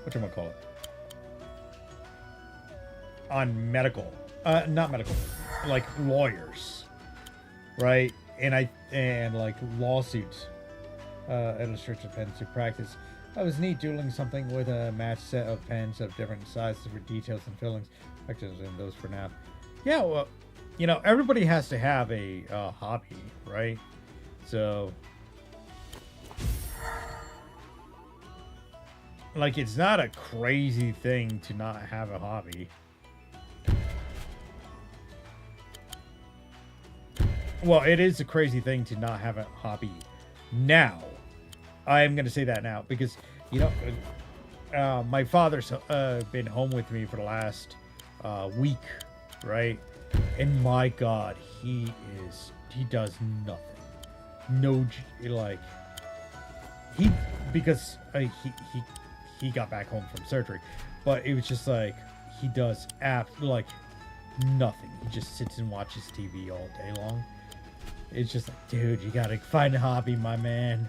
whatchamacallit, on medical, not medical, like lawyers, right? And like lawsuits, illustration pens to practice. I was neat doodling something with a matched set of pens of different sizes for details and fillings. Practice in those for now. Yeah, well, you know, everybody has to have a hobby, right? So, like, it's not a crazy thing to not have a hobby. Well, it is a crazy thing to not have a hobby now. I am going to say that now because, you know, my father's been home with me for the last week, right? And my God, he does nothing. No, like, because he got back home from surgery, but it was just like, he does like nothing. He just sits and watches TV all day long. It's just like, dude, you gotta find a hobby, my man.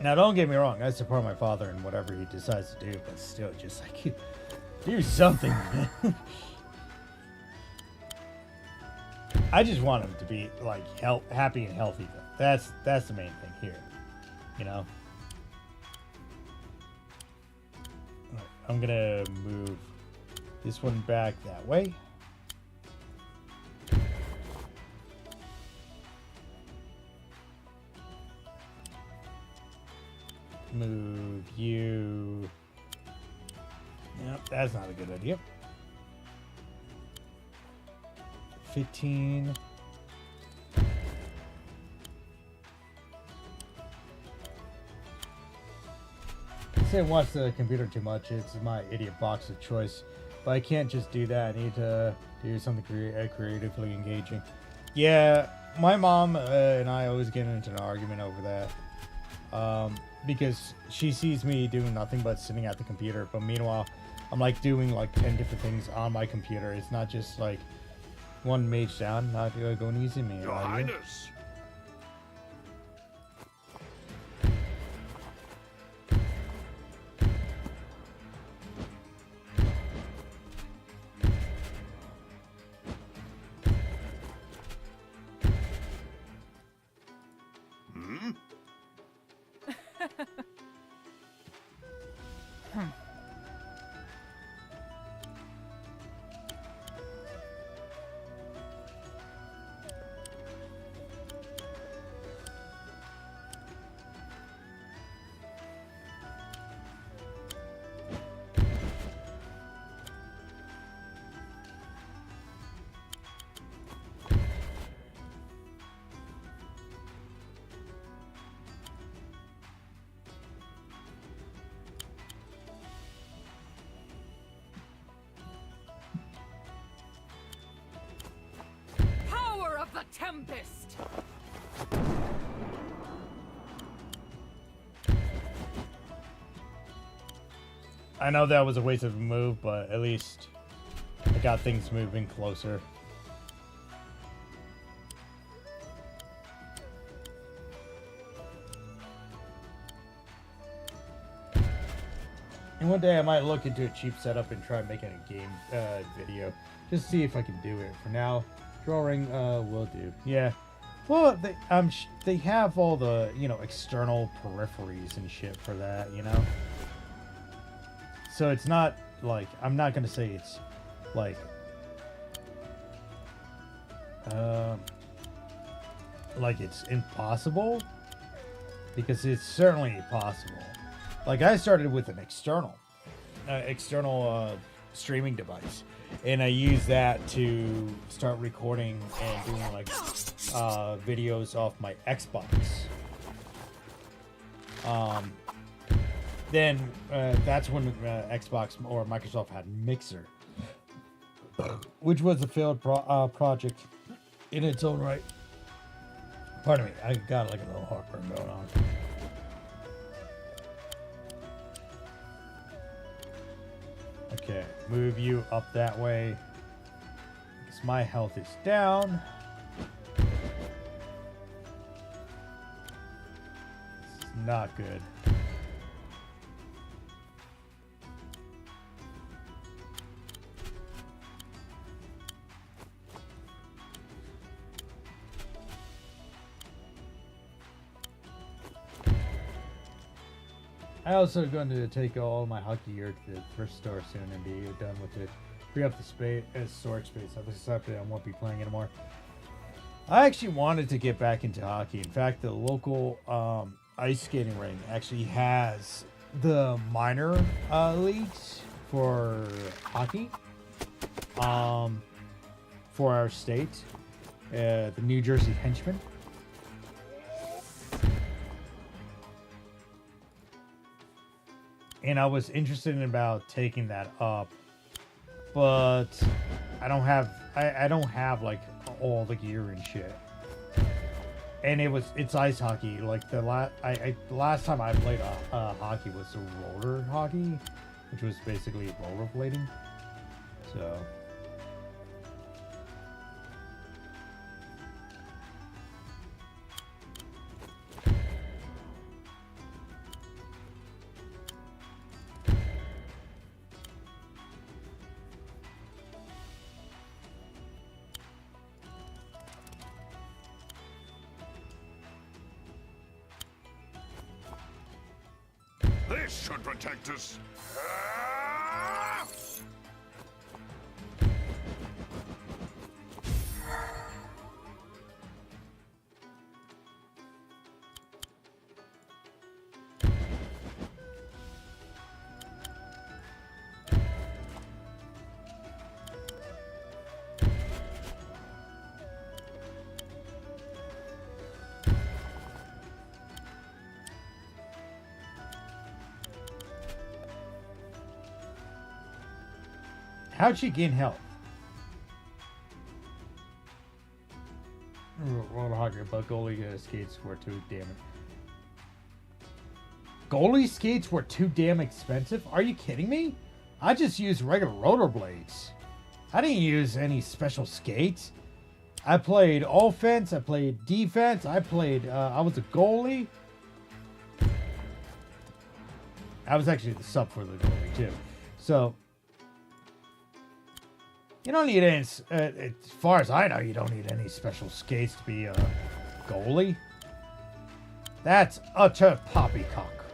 Now, don't get me wrong. I support my father in whatever he decides to do, but still, just like, do something, man. I just want him to be like happy and healthy. That's the main thing here, you know. All right, I'm gonna move this one back that way. Move you. Yep, that's not a good idea. 15. I say watch the computer too much. It's my idiot box of choice. But I can't just do that. I need to do something creatively engaging. Yeah, my mom and I always get into an argument over that. Because she sees me doing nothing but sitting at the computer. But meanwhile, I'm like doing like 10 different things on my computer. It's not just like one mage down, not going easy, man. Your Highness. Power of the Tempest! I know that was a waste of a move, but at least I got things moving closer. And one day I might look into a cheap setup and try making a game video. Just to see if I can do it. For now, drawing will do. Yeah. Well, they have all the, you know, external peripheries and shit for that, you know? So it's not like, I'm not gonna say it's like it's impossible, because it's certainly possible. Like, I started with an external streaming device, and I use that to start recording and doing like videos off my Xbox. Then that's when Xbox or Microsoft had Mixer, which was a failed project in its own right. Pardon me, I got like a little heartburn going on. Okay, move you up that way, because my health is down. This is not good. I also going to take all my hockey gear to the thrift store soon and be done with it. Free up the space, storage space. I've decided I won't be playing anymore. I actually wanted to get back into hockey. In fact, the local ice skating rink actually has the minor leagues for hockey for our state, the New Jersey Henchmen. And I was interested in about taking that up, but I don't have like all the gear and shit. And it's ice hockey. Like the last time I played hockey was the roller hockey, which was basically rollerblading. So This should protect us. Ah! How'd she gain health? World Hockey, but goalie skates were too damn. Goalie skates were too damn expensive? Are you kidding me? I just used regular rollerblades. I didn't use any special skates. I played offense. I played defense. I was a goalie. I was actually the sub for the goalie too. So. You don't need any, as far as I know, you don't need any special skates to be a goalie. That's utter poppycock.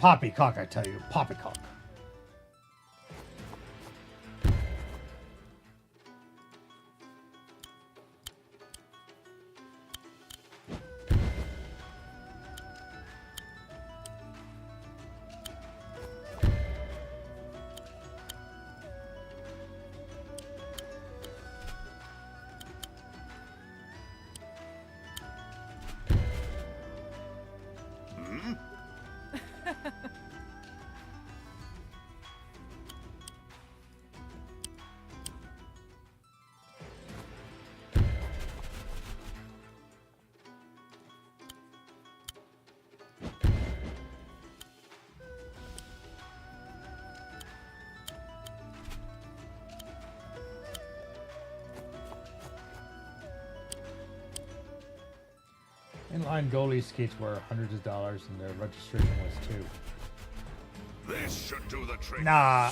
Poppycock, I tell you, poppycock. Inline goalie skates were hundreds of dollars and their registration was too. This should do the trick. Nah.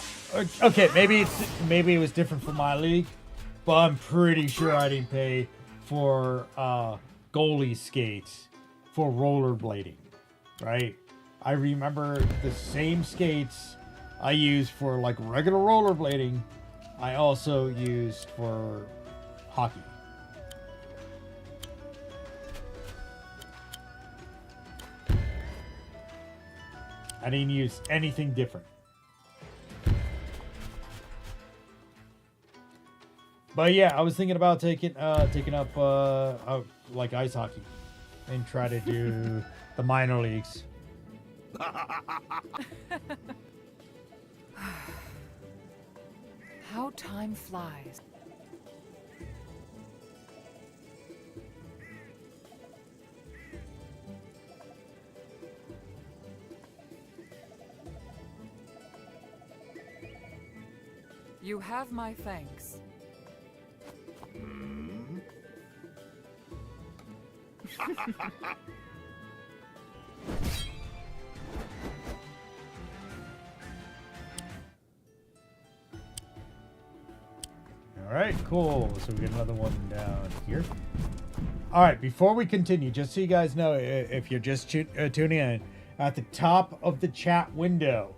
Okay, maybe it was different for my league, but I'm pretty sure I didn't pay for goalie skates for rollerblading, right? I remember the same skates I used for like regular rollerblading, I also used for hockey. I didn't use anything different. But yeah, I was thinking about taking up like ice hockey and try to do the minor leagues. How time flies. You have my thanks. All right, cool. So we get another one down here. All right, before we continue, just so you guys know, if you're just tuning in, at the top of the chat window,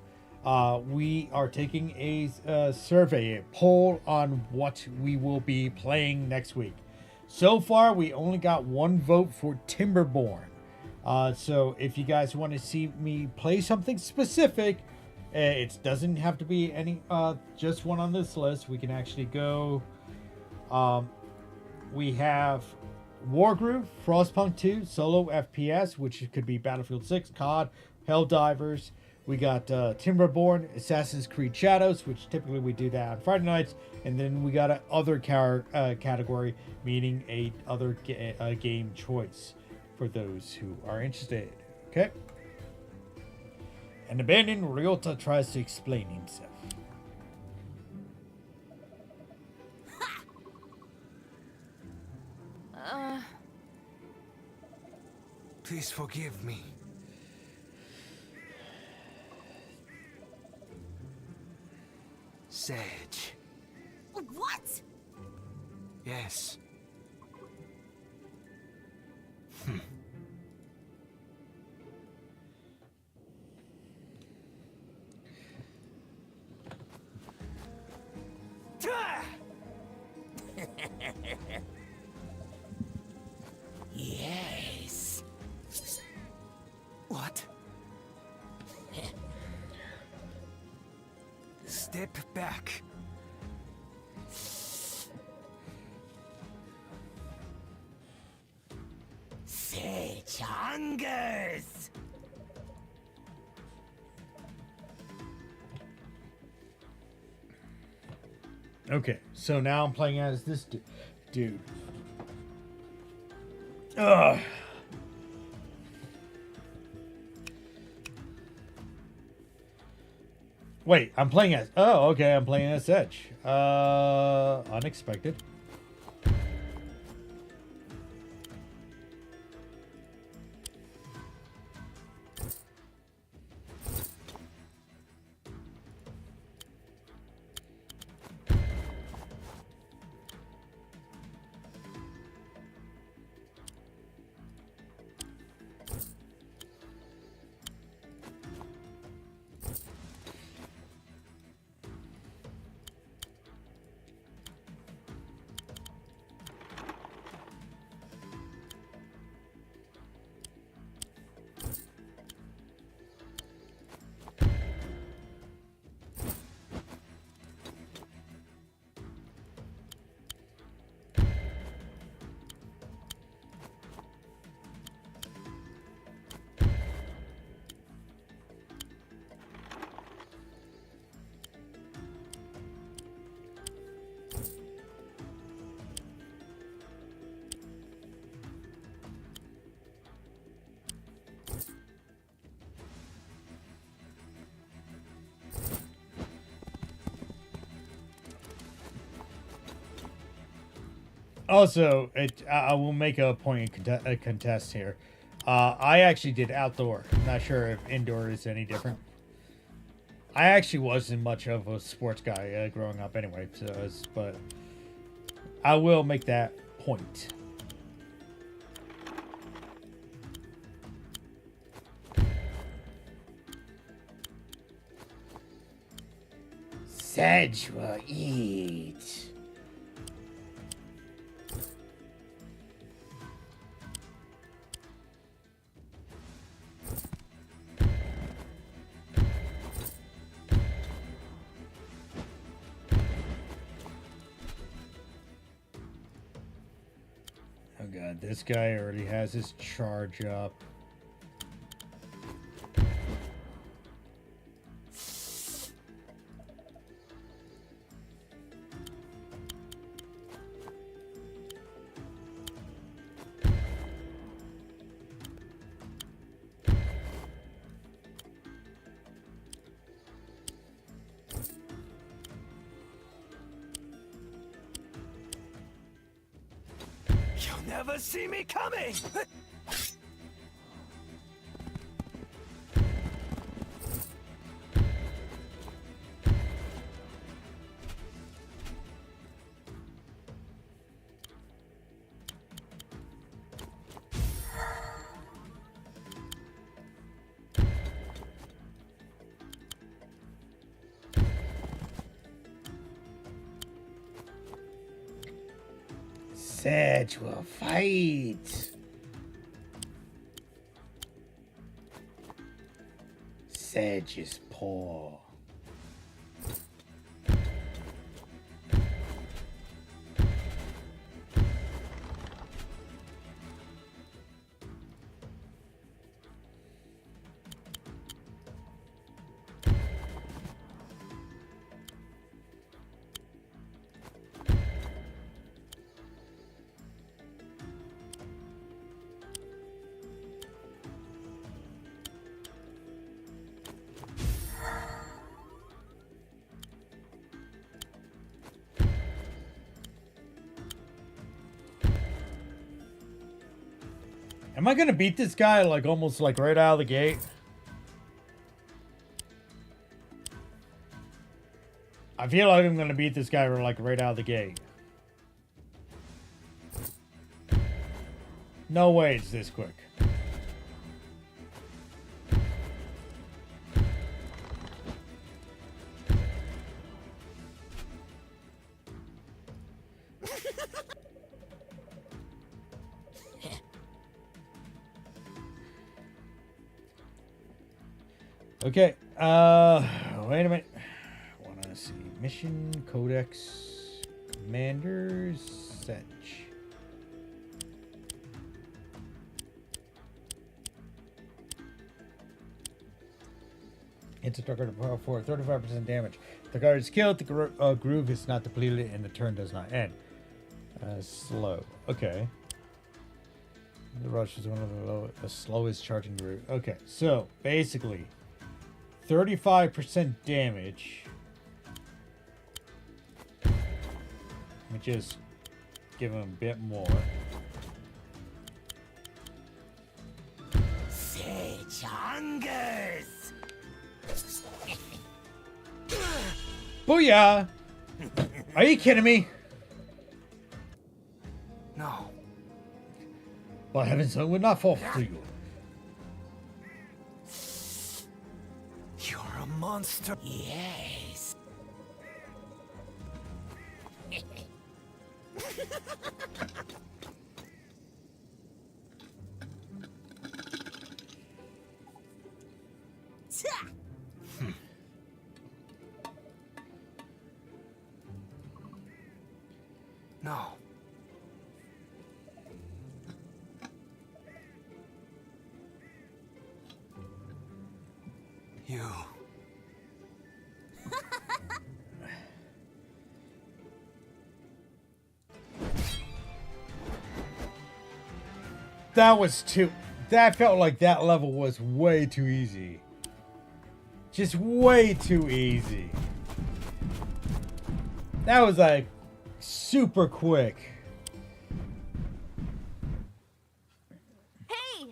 we are taking a survey, a poll on what we will be playing next week. So far, we only got one vote for Timberborn. So if you guys want to see me play something specific, it doesn't have to be any just one on this list. We can actually go. We have Wargroove, Frostpunk 2, solo FPS, which could be Battlefield 6, COD, Helldivers. We got Timberborn, Assassin's Creed Shadows, which typically we do that on Friday nights, and then we got a other category, meaning a other game choice for those who are interested. Okay. An abandoned Ryota tries to explain himself. Please forgive me. Sage. What? Yes. What? Step back. Sage hungers. Okay, so now I'm playing as this dude. Ugh. Wait, I'm playing as... Oh, okay, I'm playing as Sedge. Unexpected. Also, I will make a point of contest here. I actually did outdoor. I'm not sure if indoor is any different. I actually wasn't much of a sports guy growing up anyway, but I will make that point. Sedge will eat. Oh god, this guy already has his charge up. You'll never see me coming! Sedge will fight. Sedge is poor. Am I gonna beat this guy like almost like right out of the gate? I feel like I'm gonna beat this guy like right out of the gate. No way it's this quick. Okay. Wait a minute. Wanna see mission codex commanders Setch. Hits a target for 35% damage. The guard is killed. The groove is not depleted, and the turn does not end. Slow. Okay. The rush is one of the slowest charging groove. Okay, so basically, 35% damage. Let me just give him a bit more. Sage hungers. Booyah! Are you kidding me? No. By heavens, I would not fall for you. You're a monster. Yes. No. You. That was too... That felt like that level was way too easy. Just way too easy. That was like super quick. Hey!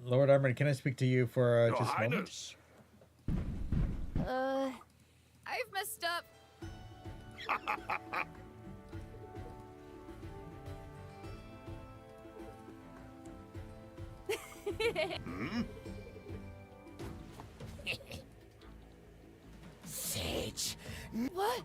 Lord Armor, can I speak to you for Your just a moment? Highness. I've messed up. Sage. What?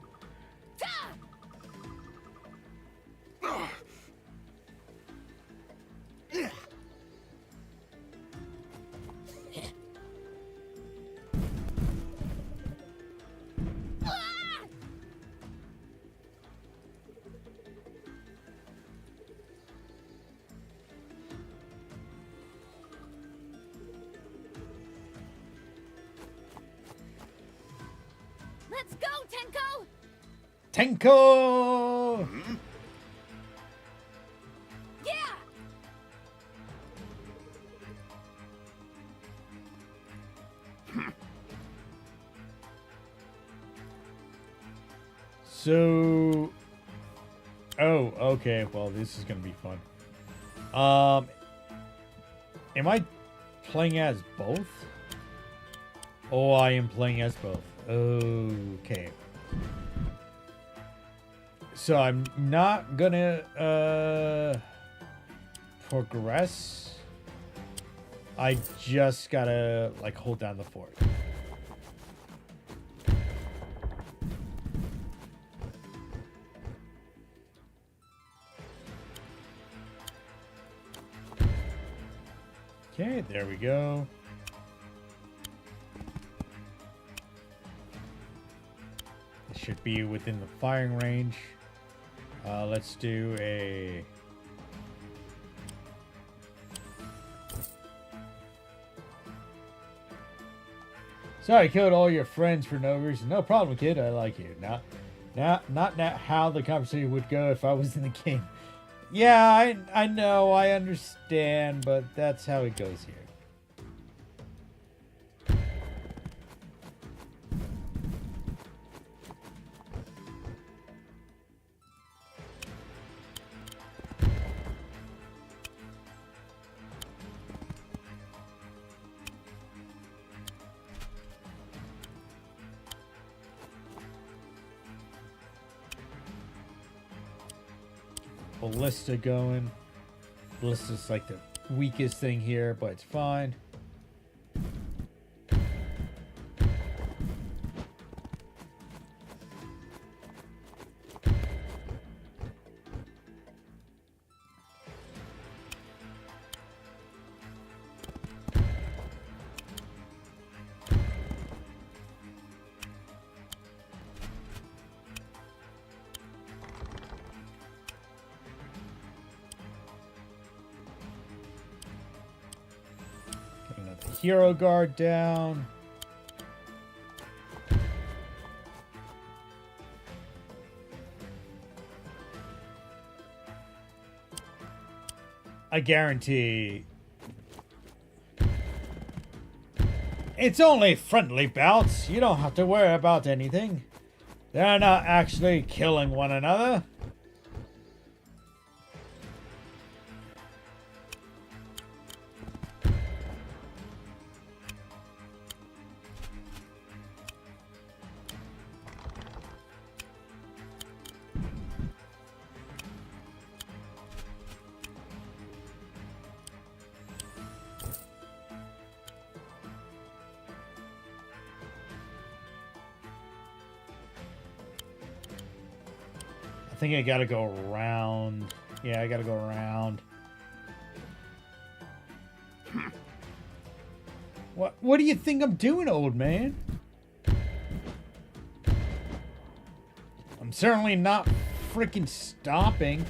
Let's go, Tenko! Tenko! Yeah! So... Oh, okay. Well, this is going to be fun. Am I playing as both? Oh, I am playing as both. Okay. So I'm not gonna progress. I just gotta like hold down the fort. Okay, there we go. It should be within the firing range. Let's do a... Sorry, I killed all your friends for no reason. No problem, kid. I like you. Not how the conversation would go if I was in the game. Yeah, I know, I understand, but that's how it goes here. Ballista going. Ballista's like the weakest thing here, but it's fine. hero guard down. I guarantee it's only friendly bouts. You don't have to worry about anything. They're not actually killing one another. I think I gotta go around. Yeah, I gotta go around. What do you think I'm doing, old man? I'm certainly not freaking stopping.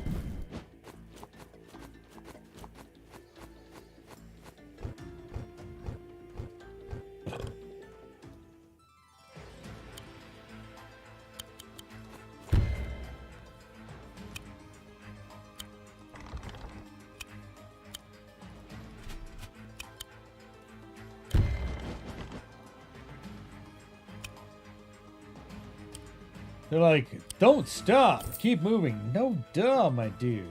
They're like, don't stop. Keep moving. No duh, my dude.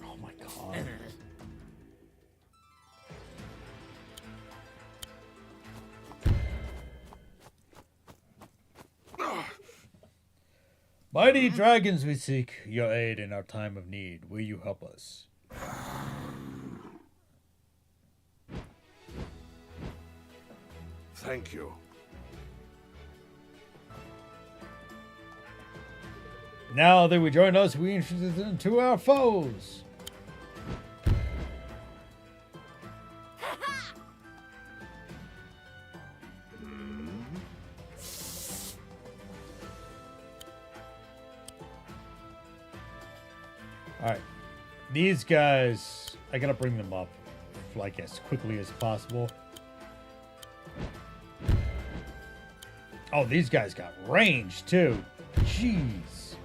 Oh my god. Mighty dragons, we seek your aid in our time of need. Will you help us? Thank you. Now that we join us, we introduce them to our foes. Alright. These guys, I gotta bring them up like as quickly as possible. Oh, these guys got range too. Jeez.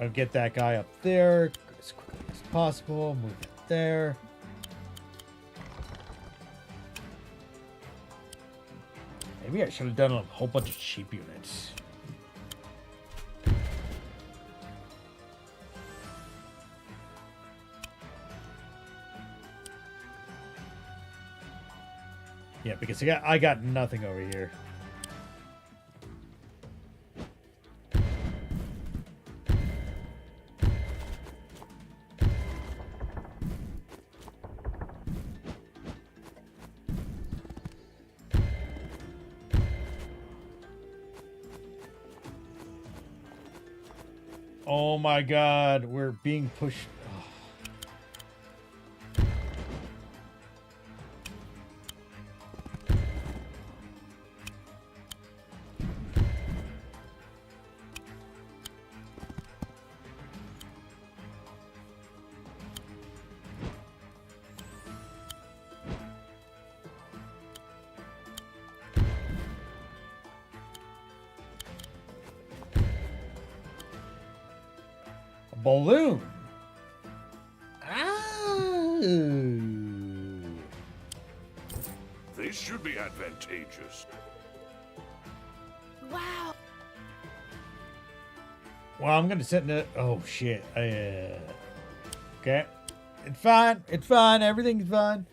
I'll get that guy up there as quickly as possible. Move it there. Maybe I should have done a whole bunch of cheap units. Yeah, because I got nothing over here. Oh my god, we're being pushed. Balloon. Oh. This should be advantageous. Wow. Well, I'm gonna set it. Oh shit. Okay. It's fine. It's fine. Everything's fine.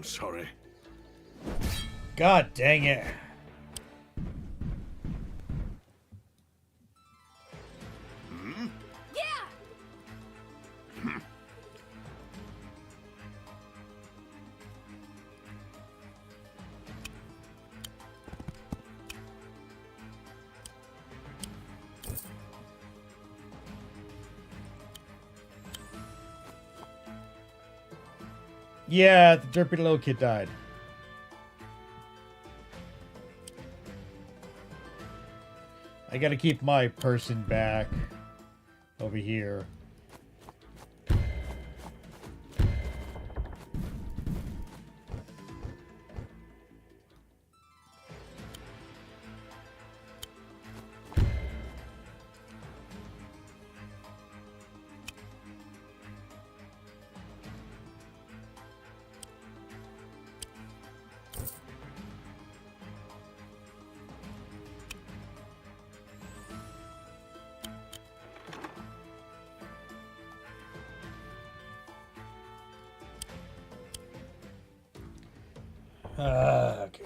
I'm sorry. God dang it. Yeah! Yeah, the derpy little kid died. I gotta keep my person back over here. Okay.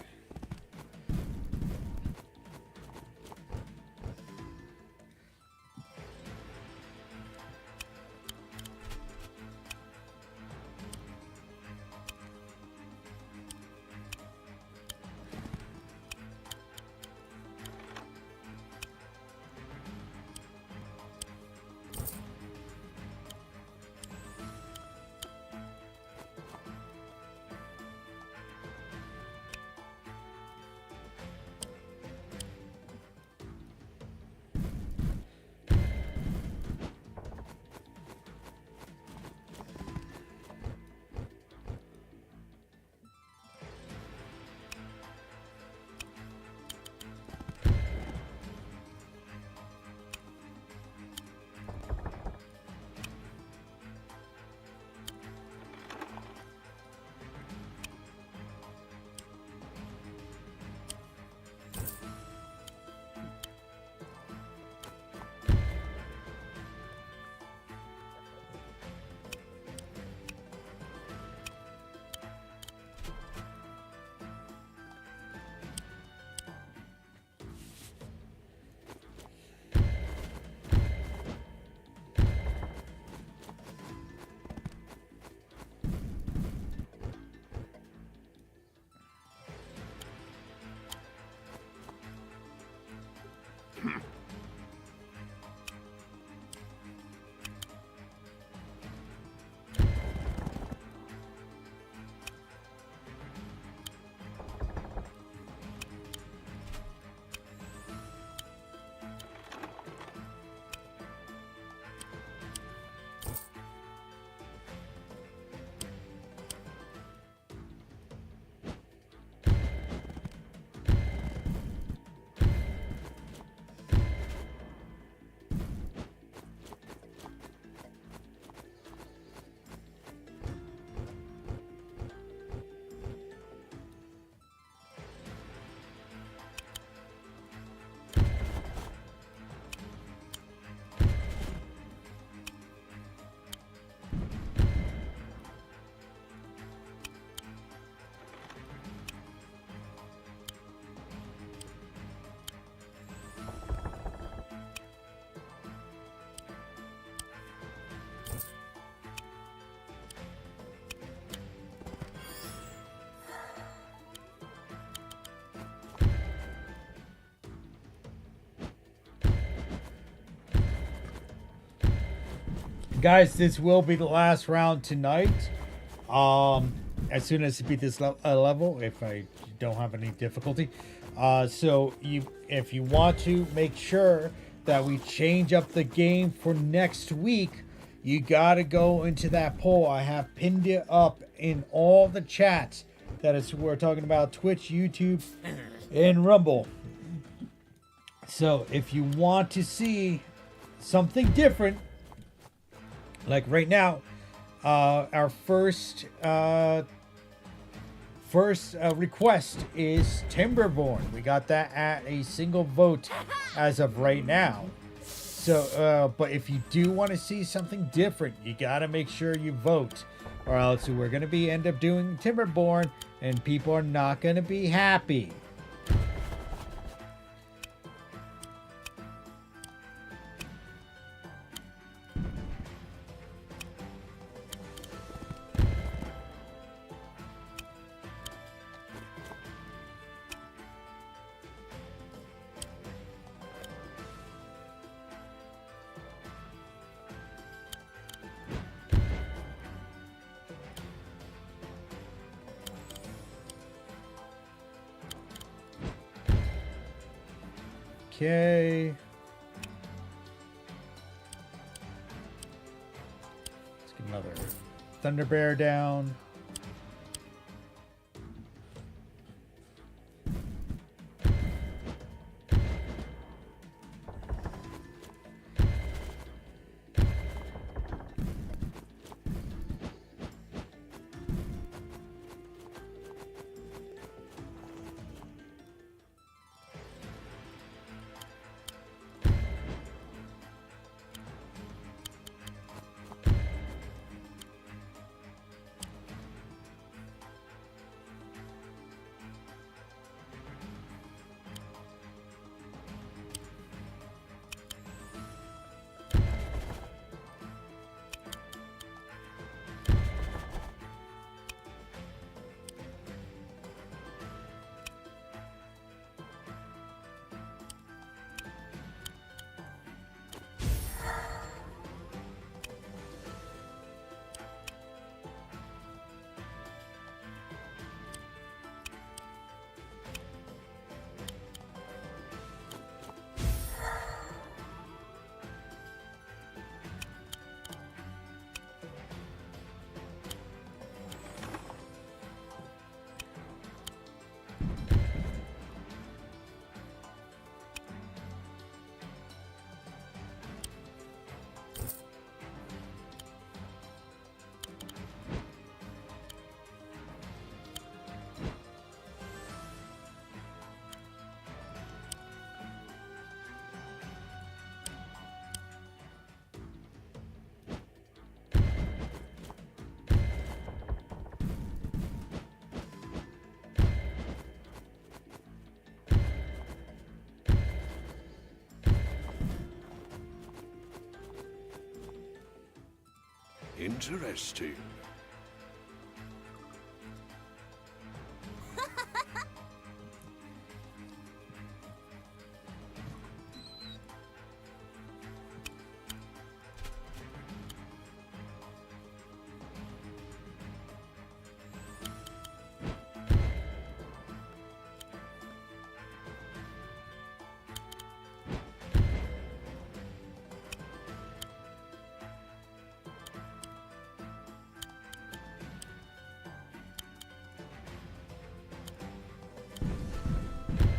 Guys, this will be the last round tonight. As soon as I beat this level, if I don't have any difficulty. So if you want to make sure that we change up the game for next week, you gotta go into that poll. I have pinned it up in all the chats. That is, we're talking about Twitch, YouTube, and Rumble. So if you want to see something different, like right now, our first request is Timberborn. We got that at a single vote as of right now. So, but if you do want to see something different, you got to make sure you vote. or else we're gonna be end up doing Timberborn, and people are not gonna be happy. Okay. Let's get another Thunder Bear down. Interesting.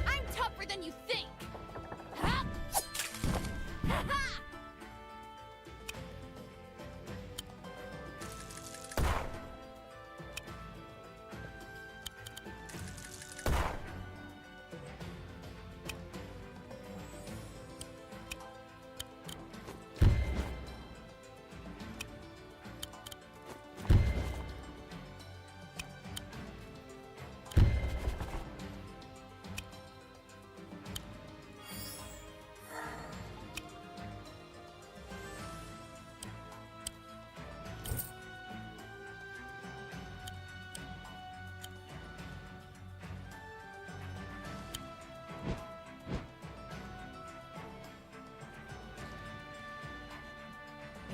I'm tougher than you think. Ha! Ha-ha!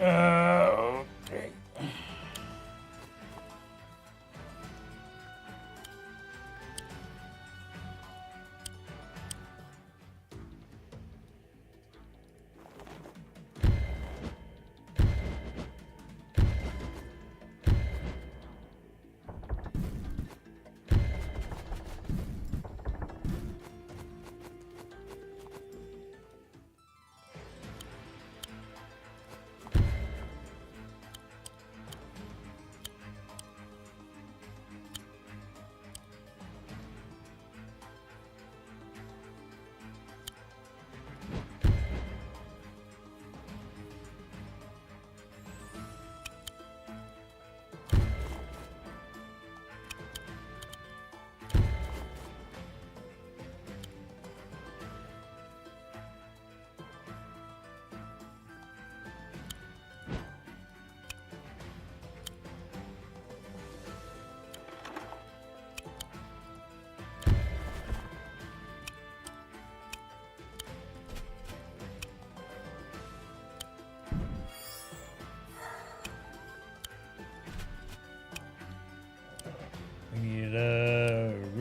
Okay.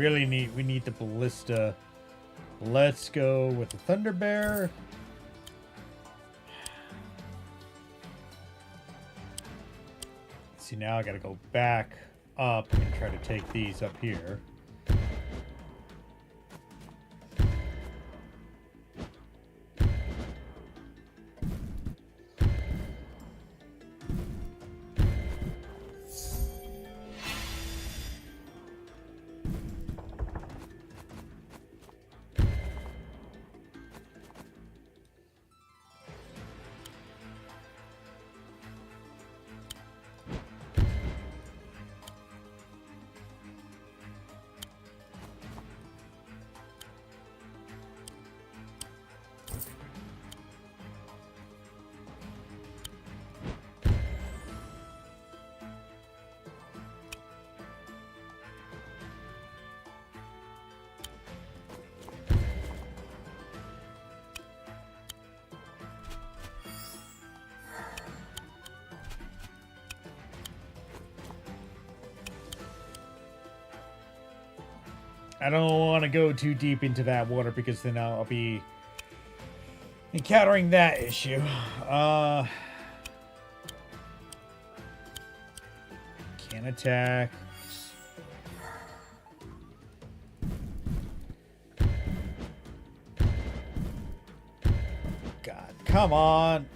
we need the ballista. Let's go with the Thunder Bear. See, now I gotta go back up and try to take these up here. I don't want to go too deep into that water because then I'll be encountering that issue. Can't attack. God, come on.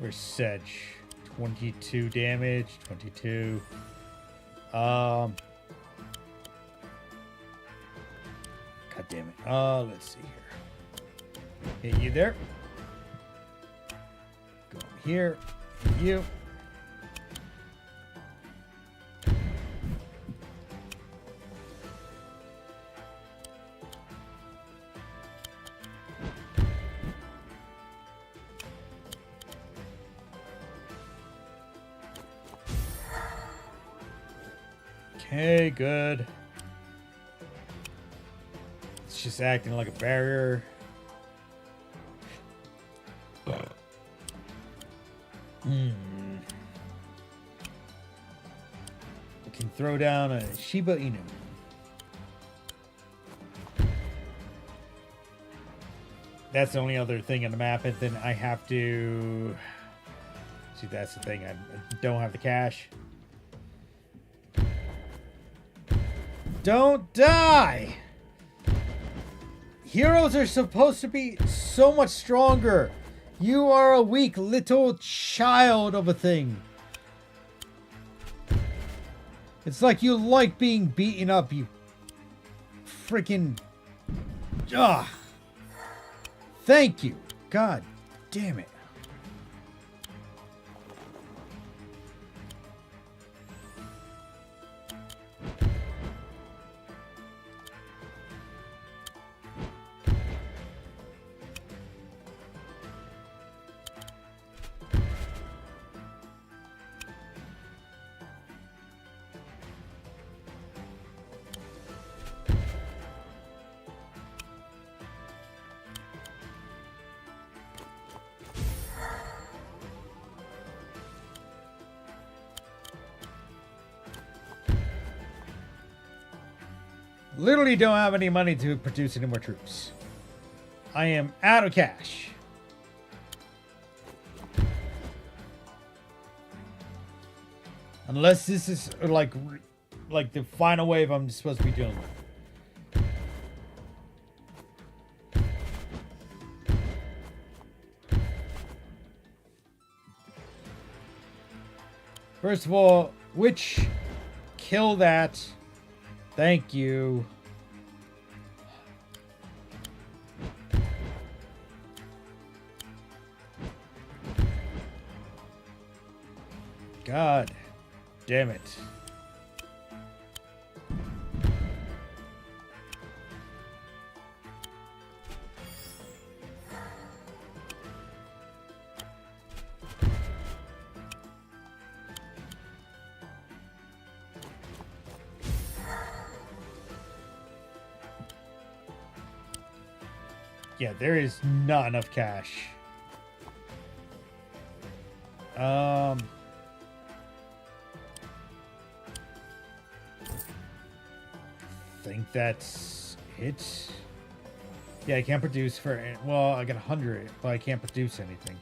Where's Sedge? 22 damage, 22. God damn it. Let's see here. Hit you there. Go over here. Hit you. Okay, good. It's just acting like a barrier. We can throw down a Shiba Inu. That's the only other thing on the map, and then I have to... See, that's the thing. I don't have the cash. Don't die! Heroes are supposed to be so much stronger. You are a weak little child of a thing. It's like you like being beaten up, you freaking... Ugh. Thank you. God damn it. Literally don't have any money to produce any more troops. I am out of cash. Unless this is like the final wave I'm supposed to be dealing with. First of all, which kill that. Thank you. God damn it. Yeah, there is not enough cash. Think that's it. Yeah, I can't produce for, well, I got 100, but I can't produce anything.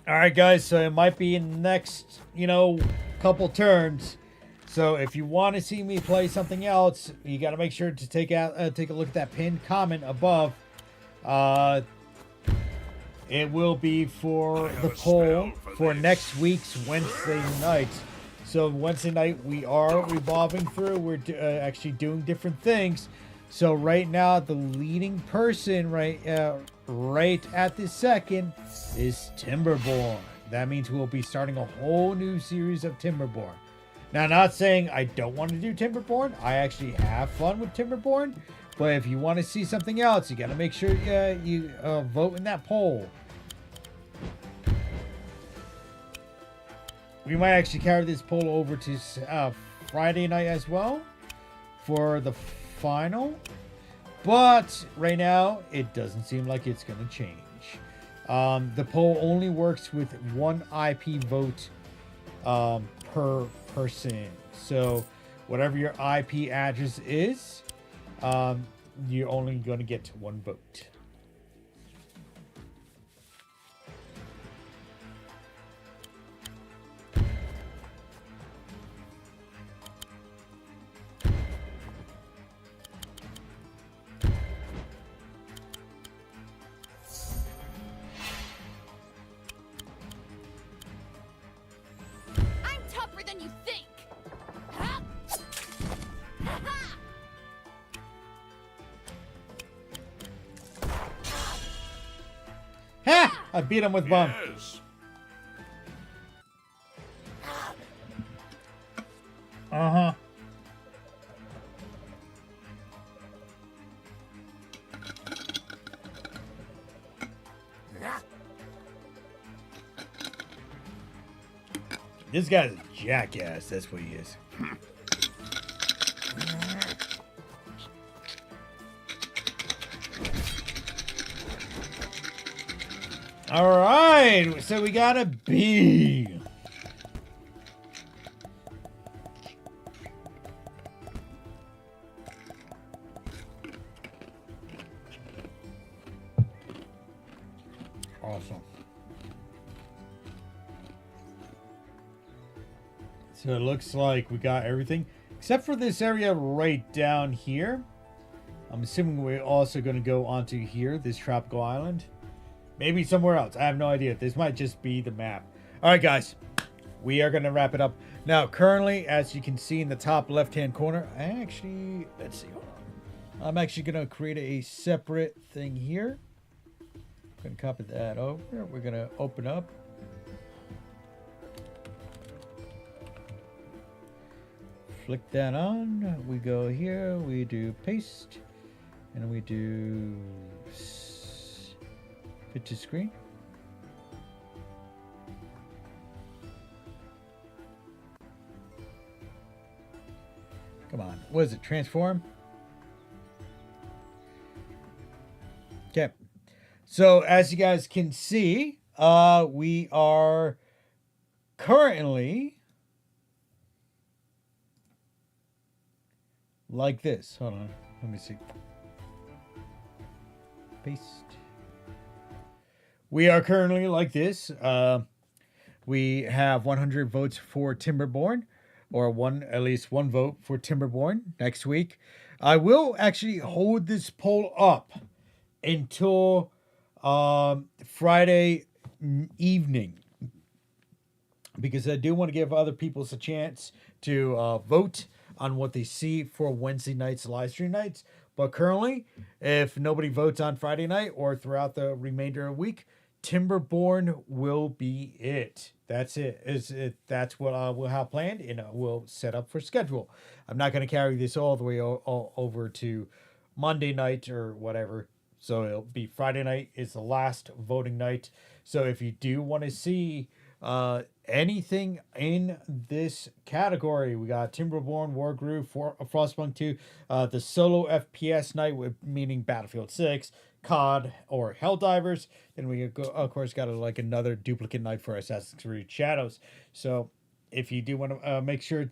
All right, guys, so it might be in the next, couple turns. So if you want to see me play something else, you got to make sure to take a look at that pinned comment above. It will be for the poll for next week's Wednesday night. So Wednesday night we are revolving through. We're actually doing different things. So right now the leading person right at this second is Timberborn. That means we'll be starting a whole new series of Timberborn. Now, not saying I don't want to do Timberborn. I actually have fun with Timberborn. But if you want to see something else, you got to make sure you vote in that poll. We might actually carry this poll over to Friday night as well for the final. But right now, it doesn't seem like it's going to change. The poll only works with one IP vote per person. So whatever your IP address is, you're only going to get one vote. I'm tougher than you think. Ha! Ha-ha! Ha! I beat him with bomb. Yes. Uh-huh. This guy's a jackass. That's what he is. All right. So we got a B. Awesome. So it looks like we got everything except for this area right down here. I'm assuming we're also going to go onto here, this tropical island. Maybe somewhere else. I have no idea. This might just be the map. All right, guys. We are going to wrap it up. Now, currently, as you can see in the top left-hand corner, let's see, hold on. I'm actually going to create a separate thing here. I'm going to copy that over. We're going to open up. Flick that on. We go here. We do paste. And we do fit to screen. Come on. What is it? Transform? Okay. So as you guys can see, we are currently like this. Hold on. Let me see. Paste. We are currently like this. We have 100 votes for Timberborn, or at least one vote for Timberborn next week. I will actually hold this poll up until Friday evening, because I do want to give other people a chance to vote on what they see for Wednesday night's live stream nights. But currently, if nobody votes on Friday night or throughout the remainder of the week, Timberborn will be it. That's it. That's what I will have planned, and I will set up for schedule. I'm not going to carry this all the way all over to Monday night or whatever. So it'll be Friday night is the last voting night. So if you do want to see anything in this category, we got Timberborn, Wargroove, Frostpunk 2, the solo FPS night, meaning Battlefield 6, COD, or Helldivers. Then we of course got another duplicate night for Assassin's Creed Shadows. So if you do want to make sure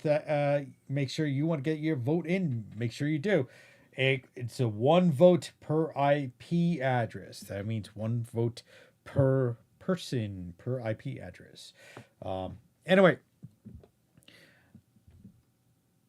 you want to get your vote in, make sure you do. It's a one vote per IP address. That means one vote per person per IP address. Anyway,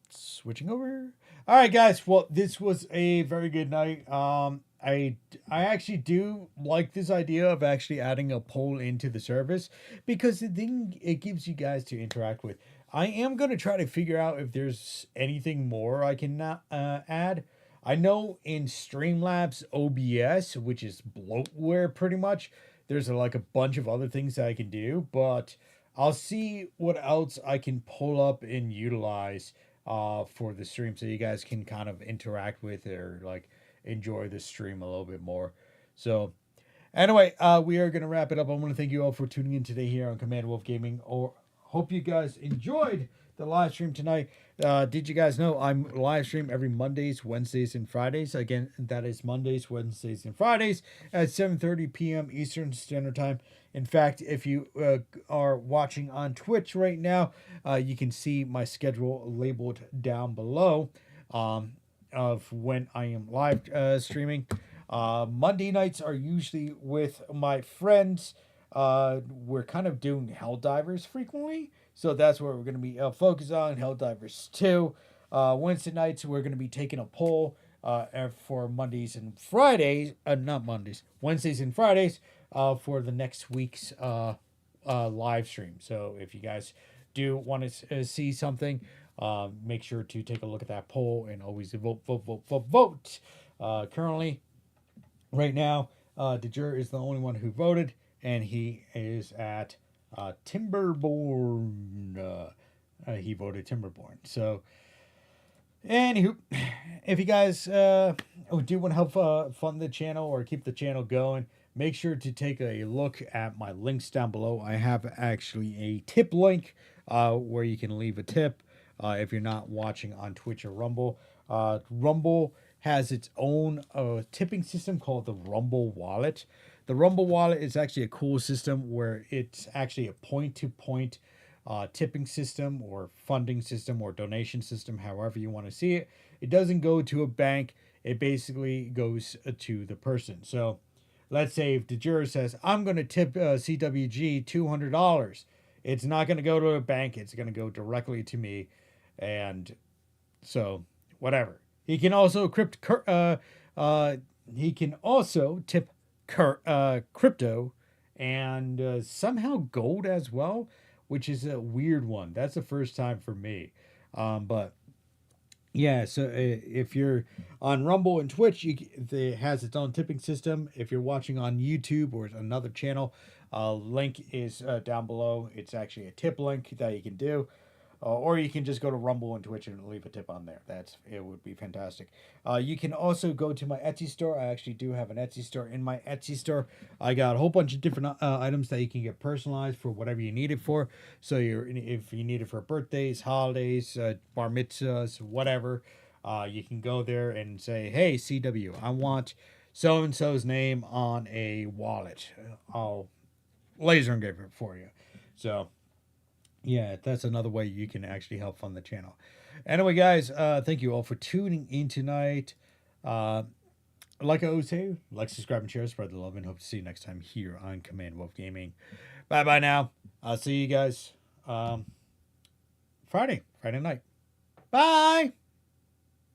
switching over. All right, guys. Well, this was a very good night. I actually do like this idea of actually adding a poll into the service, because it gives you guys to interact with. I am going to try to figure out if there's anything more I can add. I know in Streamlabs OBS, which is bloatware pretty much, there's a bunch of other things that I can do, but I'll see what else I can pull up and utilize for the stream, so you guys can kind of interact with it, or enjoy the stream a little bit more. So anyway, we are going to wrap it up. I want to thank you all for tuning in today here on Command Wolf Gaming. Hope you guys enjoyed the live stream tonight. Did you guys know I'm live stream every Mondays, Wednesdays, and Fridays? Again, that is Mondays, Wednesdays, and Fridays at 7:30 p.m. Eastern Standard Time. In fact, if you are watching on Twitch right now, you can see my schedule labeled down below of when I am live streaming. Monday nights are usually with my friends. We're kind of doing Helldivers frequently, so that's where we're going to be focused on Helldivers 2. Wednesday nights, we're going to be taking a poll for Mondays and Fridays, not Mondays, Wednesdays and Fridays for the next week's live stream. So if you guys do want to see something, make sure to take a look at that poll and always vote. Currently, right now, Dejur is the only one who voted, and he is at Timberborn. He voted Timberborn. So, anywho, if you guys do want to help fund the channel or keep the channel going, make sure to take a look at my links down below. I have actually a tip link where you can leave a tip if you're not watching on Twitch or Rumble. Rumble has its own tipping system called the Rumble Wallet. The Rumble Wallet is actually a cool system where it's actually a point-to-point tipping system, or funding system, or donation system, however you want to see it. It doesn't go to a bank. It basically goes to the person. So let's say if the juror says, I'm going to tip CWG $200, it's not going to go to a bank. It's going to go directly to me. And so whatever. He can also tip crypto and somehow gold as well, which is a weird one. That's the first time for me. But yeah, so if you're on Rumble and Twitch, it has its own tipping system. If you're watching on YouTube or another channel, link is down below. It's actually a tip link that you can do. Or you can just go to Rumble and Twitch and leave a tip on there. It would be fantastic. You can also go to my Etsy store. I actually do have an Etsy store. In my Etsy store, I got a whole bunch of different items that you can get personalized for whatever you need it for. So if you need it for birthdays, holidays, bar mitzvahs, whatever, you can go there and say, hey, CW, I want so-and-so's name on a wallet. I'll laser engrave it for you. So Yeah, that's another way you can actually help fund the channel. Anyway, guys, thank you all for tuning in tonight. Like I always say, like, subscribe, and share, spread the love, and hope to see you next time here on Command Wolf Gaming. Bye now. I'll see you guys Friday night. Bye.